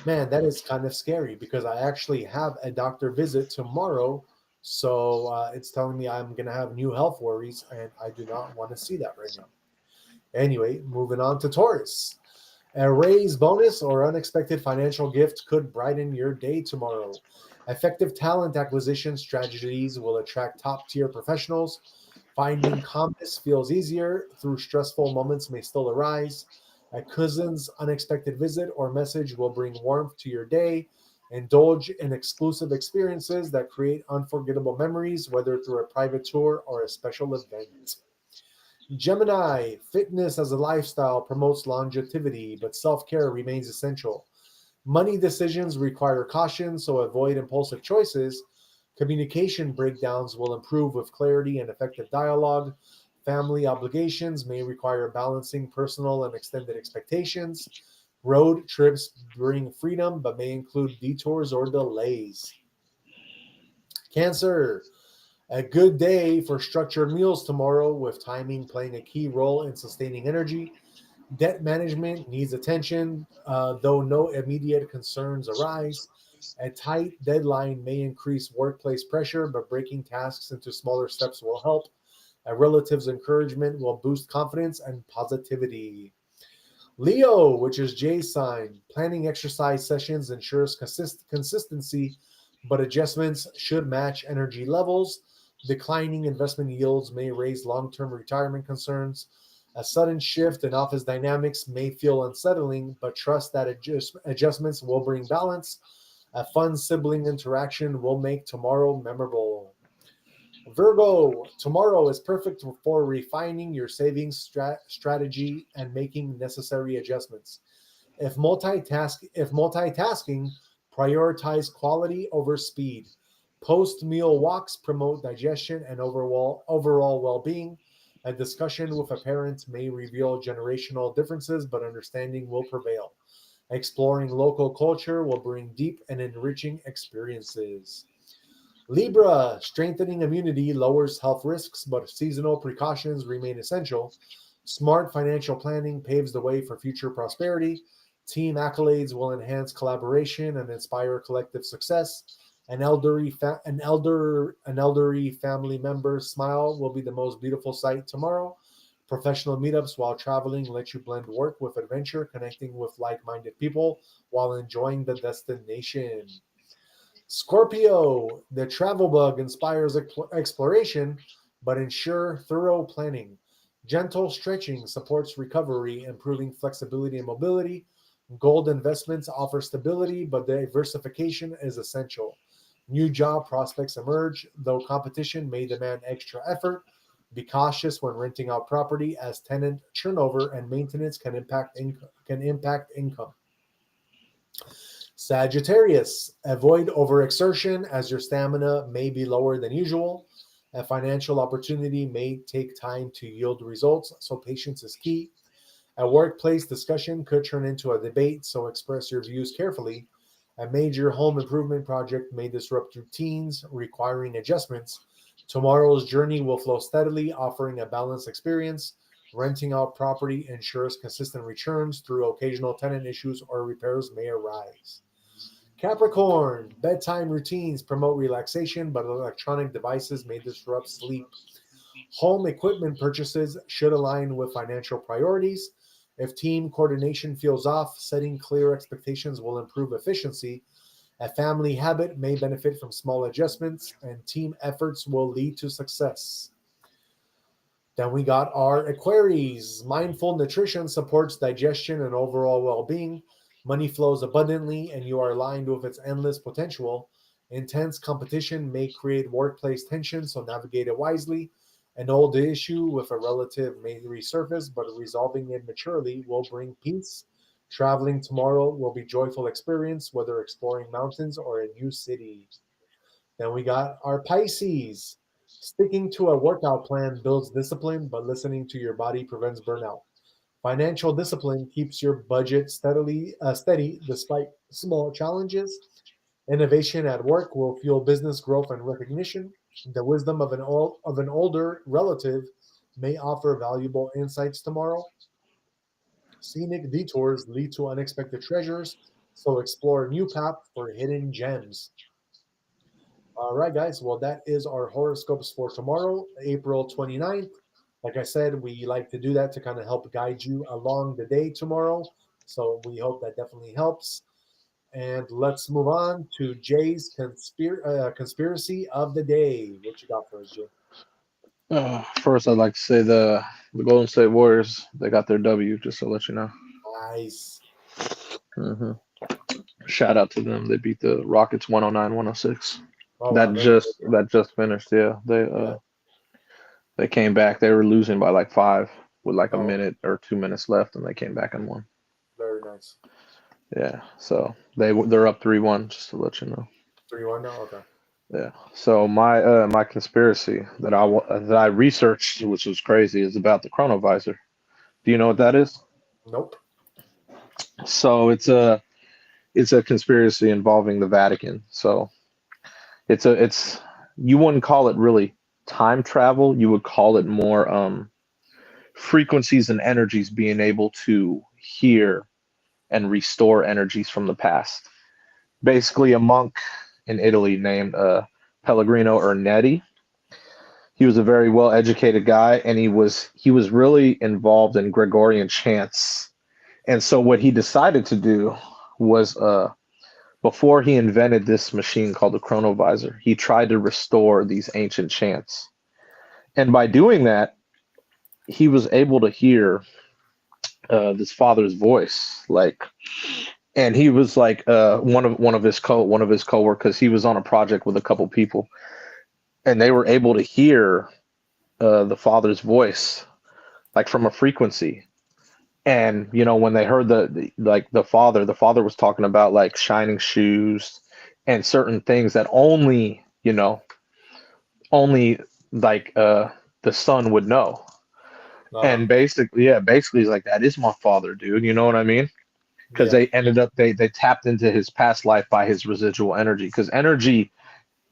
Man, that is kind of scary because I actually have a doctor visit tomorrow. So it's telling me I'm going to have new health worries, and I do not want to see that right now. Anyway, moving on to Taurus. A raise, bonus, or unexpected financial gift could brighten your day tomorrow. Effective talent acquisition strategies will attract top tier professionals. Finding calmness feels easier, through stressful moments may still arise. A cousin's unexpected visit or message will bring warmth to your day. Indulge in exclusive experiences that create unforgettable memories, whether through a private tour or a special event. Gemini, fitness as a lifestyle promotes longevity, but self care remains essential. Money decisions require caution, so avoid impulsive choices. Communication breakdowns will improve with clarity and effective dialogue. Family obligations may require balancing personal and extended expectations. Road trips bring freedom, but may include detours or delays. Cancer, a good day for structured meals tomorrow, with timing playing a key role in sustaining energy. Debt management needs attention, though no immediate concerns arise. A tight deadline may increase workplace pressure, but breaking tasks into smaller steps will help. A relative's encouragement will boost confidence and positivity. Leo, which is Jay's sign, planning exercise sessions ensures consistency, but adjustments should match energy levels. Declining investment yields may raise long term retirement concerns. A sudden shift in office dynamics may feel unsettling, but trust that adjustments will bring balance. A fun sibling interaction will make tomorrow memorable. Virgo, tomorrow is perfect for refining your savings strategy and making necessary adjustments. If multitasking, prioritize quality over speed. Post-meal walks promote digestion and overall well-being. A discussion with a parent may reveal generational differences, but understanding will prevail. Exploring local culture will bring deep and enriching experiences. Libra, strengthening immunity lowers health risks, but seasonal precautions remain essential. Smart financial planning paves the way for future prosperity. Team accolades will enhance collaboration and inspire collective success. An elderly family member's smile will be the most beautiful sight tomorrow. Professional meetups while traveling let you blend work with adventure, connecting with like-minded people while enjoying the destination. Scorpio, the travel bug inspires exploration, but ensure thorough planning. Gentle stretching supports recovery, improving flexibility and mobility. Gold investments offer stability, but diversification is essential. New job prospects emerge, though competition may demand extra effort. Be cautious when renting out property, as tenant turnover and maintenance can impact income. Sagittarius, avoid overexertion as your stamina may be lower than usual. A financial opportunity may take time to yield results, so patience is key. A workplace discussion could turn into a debate, so express your views carefully. A major home improvement project may disrupt routines, requiring adjustments. Tomorrow's journey will flow steadily, offering a balanced experience. Renting out property ensures consistent returns, through occasional tenant issues or repairs may arise. Capricorn, bedtime routines promote relaxation, but electronic devices may disrupt sleep. Home equipment purchases should align with financial priorities. If team coordination feels off, setting clear expectations will improve efficiency. A family habit may benefit from small adjustments, and team efforts will lead to success. Then we got our Aquaries. Mindful nutrition supports digestion and overall well being. Money flows abundantly, and you are aligned with its endless potential. Intense competition may create workplace tension, so navigate it wisely. An old issue with a relative may resurface, but resolving it maturely will bring peace. Traveling tomorrow will be a joyful experience, whether exploring mountains or a new city. Then we got our Pisces. Sticking to a workout plan builds discipline, but listening to your body prevents burnout. Financial discipline keeps your budget steady despite small challenges. Innovation at work will fuel business growth and recognition. The wisdom of an older relative may offer valuable insights tomorrow. Scenic detours lead to unexpected treasures, so explore a new path for hidden gems. All right, guys. Well, that is our horoscopes for tomorrow, April 29th. Like I said, we like to do that to kind of help guide you along the day tomorrow. So we hope that definitely helps. And let's move on to Jay's conspiracy of the day. What you got for us, Jay? First, I'd like to say the Golden State Warriors, they got their W, just to let you know. Nice. hmm Shout out to them. They beat the Rockets 109-106. Oh, wow. That just finished. Yeah, Yeah. they came back. They were losing by like 5 with like a Oh, minute or 2 minutes left, and they came back and won. very nice. Yeah, so they're up 3-1, just to let you know. 3-1 now? Okay. Yeah. So my conspiracy that I researched, which was crazy, is about the Chronovisor. Do you know what that is? Nope. So it's a conspiracy involving the Vatican. So it's you wouldn't call it really time travel. You would call it more frequencies and energies being able to hear and restore energies from the past. Basically, a monk in Italy named Pellegrino Ernetti. He was a very well educated guy, and he was really involved in Gregorian chants. And so what he decided to do was before he invented this machine called the Chronovisor, he tried to restore these ancient chants. And by doing that, he was able to hear this father's voice, like, and he was like one of his coworkers. He was on a project with a couple people, and they were able to hear the father's voice, like from a frequency. And when they heard the father was talking about like shining shoes and certain things that only like the son would know. Uh-huh. And basically he's like, that is my father, dude. You know what I mean? Because Yeah. they ended up they tapped into his past life by his residual energy. Because energy,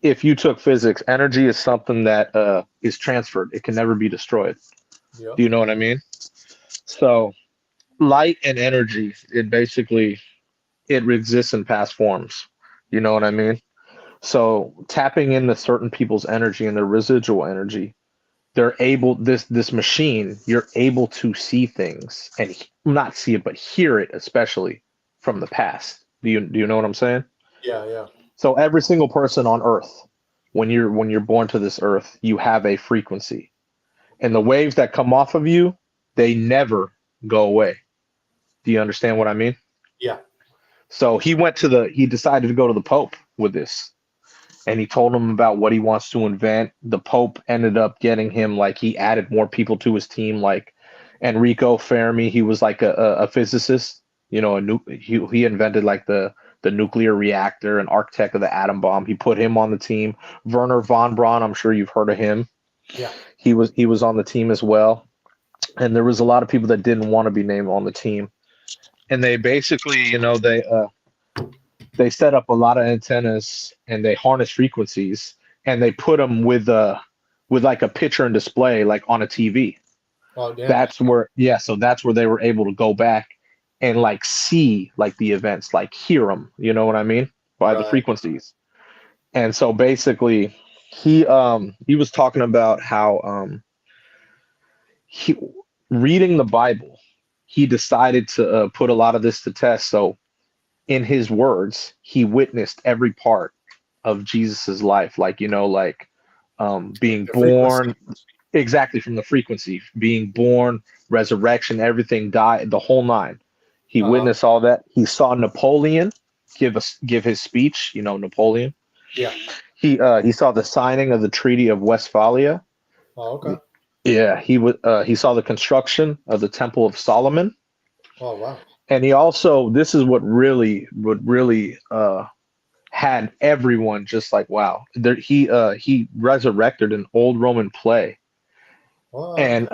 if you took physics, energy is something that is transferred. It can never be destroyed. Yeah. Do you know what I mean? So light and energy, it exists in past forms. You know what I mean? So tapping into certain people's energy and their residual energy, they're able this machine, you're able to see things and not see it, but hear it, especially from the past. Do you know what I'm saying? Yeah. Yeah. So every single person on Earth, when you're born to this Earth, you have a frequency, and the waves that come off of you, they never go away. Do you understand what I mean? Yeah. So he decided to go to the Pope with this, and he told him about what he wants to invent. The Pope ended up getting him, like, he added more people to his team, like Enrico Fermi. He was like a physicist, he invented like the nuclear reactor and architect of the atom bomb. He put him on the team. Werner von Braun, I'm sure you've heard of him. Yeah. He was on the team as well. And there was a lot of people that didn't want to be named on the team. And they basically, they set up a lot of antennas and they harness frequencies and they put them with like a picture and display like on a TV. Oh, damn. So that's where they were able to go back and like see like the events, like hear them, you know what I mean? By the Right. frequencies. And so basically he was talking about how he reading the Bible, he decided to put a lot of this to test. So in his words, he witnessed every part of Jesus's life, like, being The born, frequency. exactly, from the frequency, being born, resurrection, everything, died, the whole nine. He witnessed all that. He saw Napoleon give his speech, Napoleon. Yeah. He saw the signing of the Treaty of Westphalia. Oh, okay. Yeah, he saw the construction of the Temple of Solomon. Oh, wow. And he also, this is what really had everyone just like, wow. He resurrected an old Roman play. Wow. And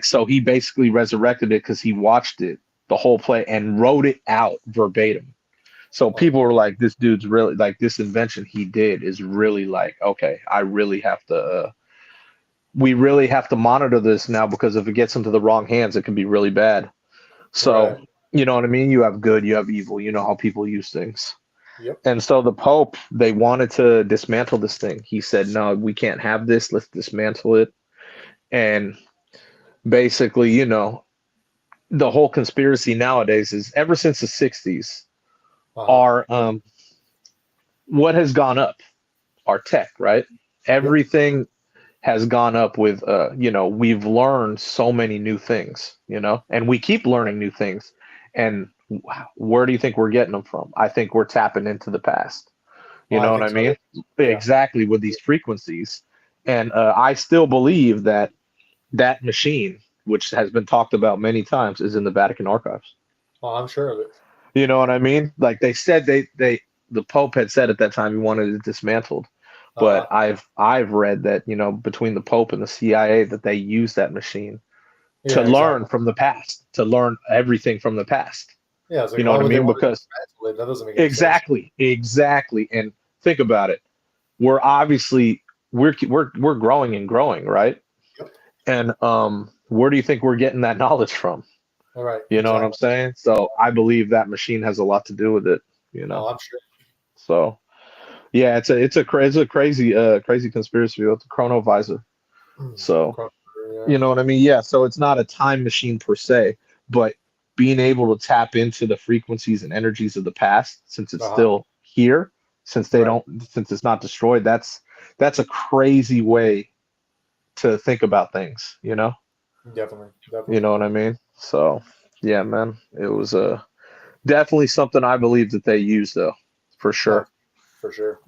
so he basically resurrected it because he watched it, the whole play, and wrote it out verbatim. So people were like, this dude's really, like, this invention he did is really like, okay, we really have to monitor this now, because if it gets into the wrong hands, it can be really bad. So, Right. you know what I mean? You have good, you have evil, you know how people use things. Yep. And so the Pope, they wanted to dismantle this thing. He said, no, we can't have this. Let's dismantle it. And basically, the whole conspiracy nowadays is, ever since the 60s, our what has gone up? Our tech, right? Everything has gone up with we've learned so many new things, and we keep learning new things. And where do you think we're getting them from? I think we're tapping into the past. You know what I mean? So. Yeah. Exactly, with these frequencies. And I still believe that machine, which has been talked about many times, is in the Vatican archives. Oh, I'm sure of it. You know what I mean? Like they said, the Pope had said at that time he wanted it dismantled. But I've read that, between the Pope and the CIA, that they use that machine to learn from the past, to learn everything from the past. Yeah, it's like, you know what I mean? Because that doesn't make any sense. Exactly. And think about it. We're obviously we're growing and growing, right? Yep. And where do you think we're getting that knowledge from? All right. You know what I'm saying? So I believe that machine has a lot to do with it. Oh, I'm sure. So. Yeah, it's a crazy conspiracy with the Chronovisor. So, you know what I mean? Yeah, so it's not a time machine per se, but being able to tap into the frequencies and energies of the past, since it's still here, since it's not destroyed, that's a crazy way to think about things, Definitely. You know what I mean? So, yeah, man, it was definitely something I believe that they used, though, for sure. For sure.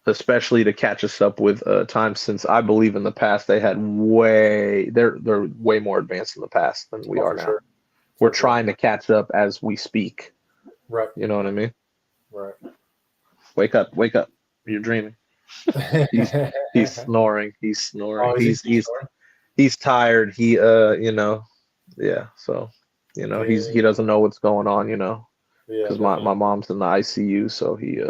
Especially to catch us up with times, since I believe in the past they're way more advanced in the past than we are now. Sure. We're trying to catch up as we speak. Right. You know what I mean? Right. Wake up. You're dreaming. He's snoring. He's snoring. Oh, he's tired. Yeah. So, he doesn't know what's going on, because my mom's in the ICU, so he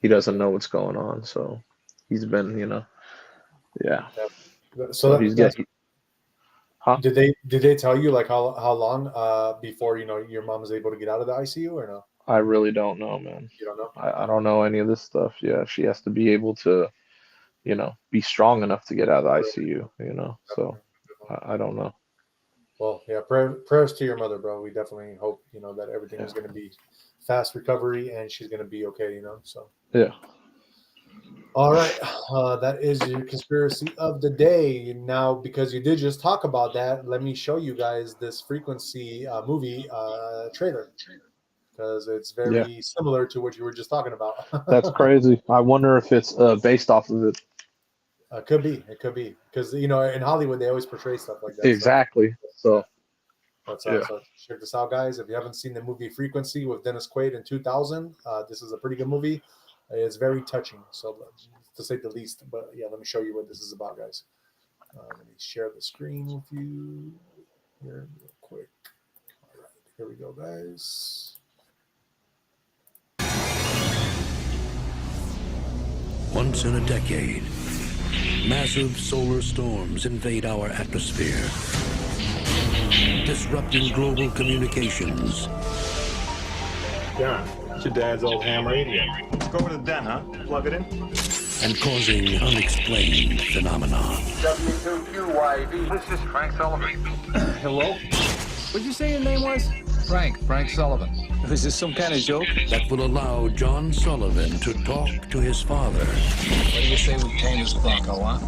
doesn't know what's going on, so he's been, yeah. So he's getting. Huh? Did they tell you like how long before your mom was able to get out of the ICU or no? I really don't know, man. You don't know? I don't know any of this stuff. Yeah, she has to be able to, be strong enough to get out of the ICU. So I don't know. Well, yeah, prayers to your mother, bro. We definitely hope that everything is going to be fast recovery and she's going to be okay. So yeah. All right, that is your conspiracy of the day. Now, because you did just talk about that, let me show you guys this frequency movie trailer, because it's very similar to what you were just talking about. That's crazy. I wonder if it's based off of it. It could be, because in Hollywood they always portray stuff like that. Exactly. So check this out, guys. If you haven't seen the movie Frequency with Dennis Quaid in 2000, this is a pretty good movie. It's very touching, so to say the least. But yeah, let me show you what this is about, guys. Let me share the screen with you here real quick. All right, here we go, guys. Once in a decade, massive solar storms invade our atmosphere, disrupting global communications. Darren, it's your dad's old ham radio. Go over to the den, huh? Plug it in. And causing unexplained phenomena. W2QYV. This is Frank Sullivan. Hello? What'd you say your name was? Frank Sullivan. Is this some kind of joke? That will allow John Sullivan to talk to his father. What do you say we tame this Bronco, huh?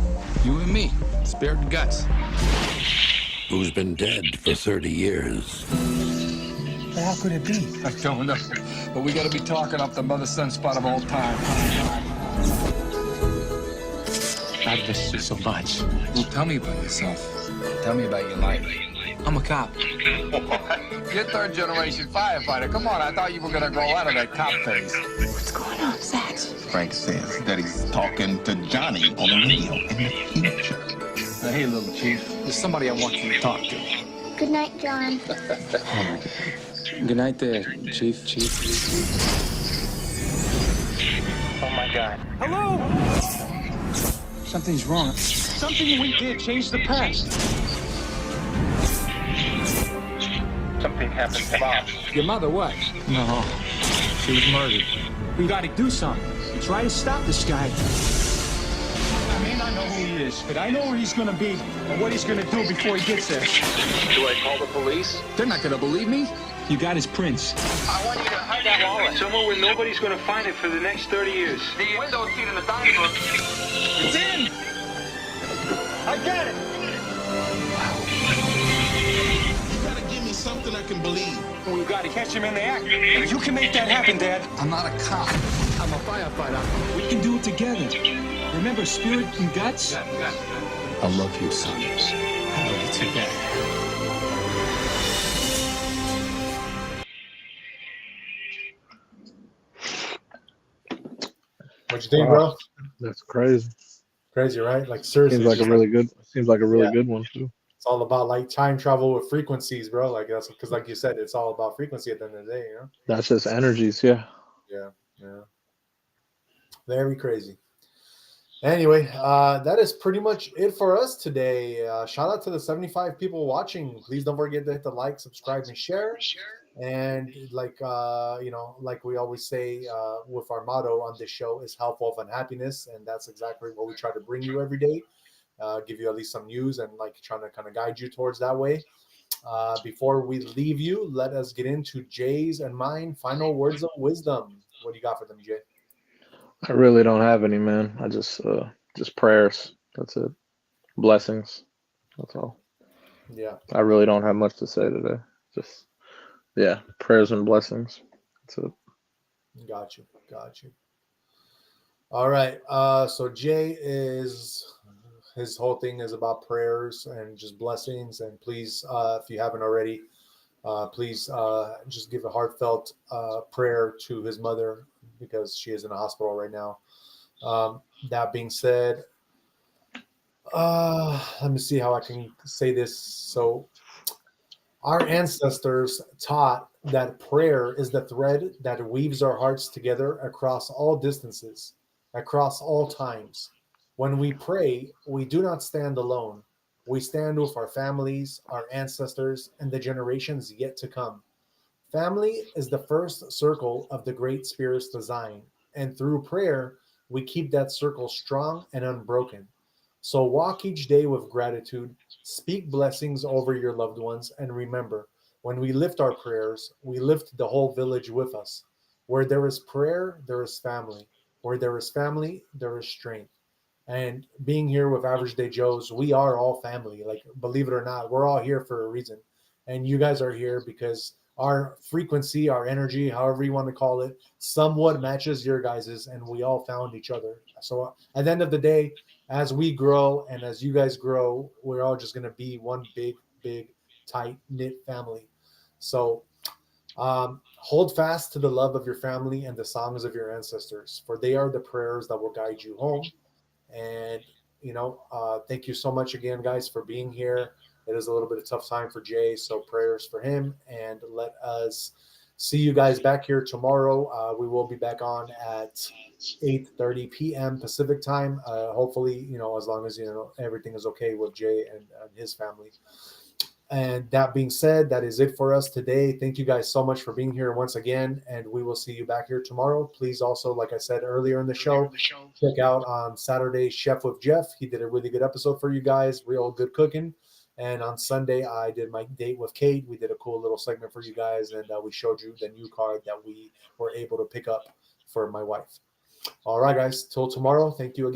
You and me, spirit and guts. Who's been dead for 30 years. But how could it be? I don't know, but we gotta be talking up the mother-son spot of old time. I've missed you so much. Well, tell me about yourself. Tell me about your life. I'm a cop. You're third-generation firefighter. Come on, I thought you were gonna grow out of that cop phase. What's going on, Zach? Frank says that he's talking to Johnny on the radio in the future. Now, hey, little chief, there's somebody I want you to talk to. Good night, John. Good night there, Chief. Oh, my God. Hello? Something's wrong. Something we did changed the past. Something happened to Bob. Your mother, what? No, she was murdered. We gotta do something. Try to stop this guy. I may not know who he is, but I know where he's gonna be and what he's gonna do before he gets there. Do I call the police? They're not gonna believe me. You got his prints. I want you to hide that wallet. Somewhere where nobody's gonna find it for the next 30 years. The window seat in the dining room. It's in! I got it! You gotta give me something I can believe. We gotta catch him in the act. If you can make that happen, Dad, I'm not a cop. I'm a firefighter. we can do it together. Remember spirit and guts? I love you, son. I love you too, Dad. What you think, bro? That's crazy. Crazy, right? Like seriously, Seems like a really good. Seems like a really Yeah. good one too. it's all about like time travel with frequencies, bro. Like that's because, like you said, it's all about frequency at the end of the day. You know? That's just energies, yeah. Yeah. Very crazy. Anyway, that is pretty much it for us today. Shout out to the 75 people watching. Please don't forget to hit the like, subscribe, and share. And like like we always say, with our motto on this show is health, wealth, and happiness, and that's exactly what we try to bring you every day. Give you at least some news and like trying to kind of guide you towards that way. Before we leave you, let us get into Jay's and mine final words of wisdom. What do you got for them, Jay? I really don't have any, man. I just prayers. That's it. Blessings. That's all. Yeah. I really don't have much to say today. Just prayers and blessings. That's it. Got you. All right. So Jay his whole thing is about prayers and just blessings. And please, if you haven't already, please just give a heartfelt prayer to his mother because she is in a hospital right now. That being said, let me see how I can say this. So our ancestors taught that prayer is the thread that weaves our hearts together across all distances, across all times. When we pray, we do not stand alone. We stand with our families, our ancestors, and the generations yet to come. Family is the first circle of the Great Spirit's design, and through prayer, we keep that circle strong and unbroken. So walk each day with gratitude, speak blessings over your loved ones, and remember, when we lift our prayers, we lift the whole village with us. Where there is prayer, there is family. Where there is family, there is strength. And being here with Average Day Joes, we are all family. Like, believe it or not, we're all here for a reason. And you guys are here because our frequency, our energy, however you want to call it, somewhat matches your guys's, and we all found each other. So at the end of the day, as we grow and as you guys grow, we're all just going to be one big, tight-knit family. So hold fast to the love of your family and the songs of your ancestors, for they are the prayers that will guide you home. And, thank you so much again, guys, for being here. It is a little bit of a tough time for Jay, so prayers for him. And let us see you guys back here tomorrow. We will be back on at 8:30 p.m. Pacific time. Hopefully, as long as, everything is okay with Jay and his family. And that being said, that is it for us today. Thank you guys so much for being here once again, and we will see you back here tomorrow. Please also, like I said earlier in the show, check out on Saturday Chef with Jeff. He did a really good episode for you guys, real good cooking. And on Sunday, I did my date with Kate. We did a cool little segment for you guys, and we showed you the new card that we were able to pick up for my wife. All right, guys. Till tomorrow. Thank you again.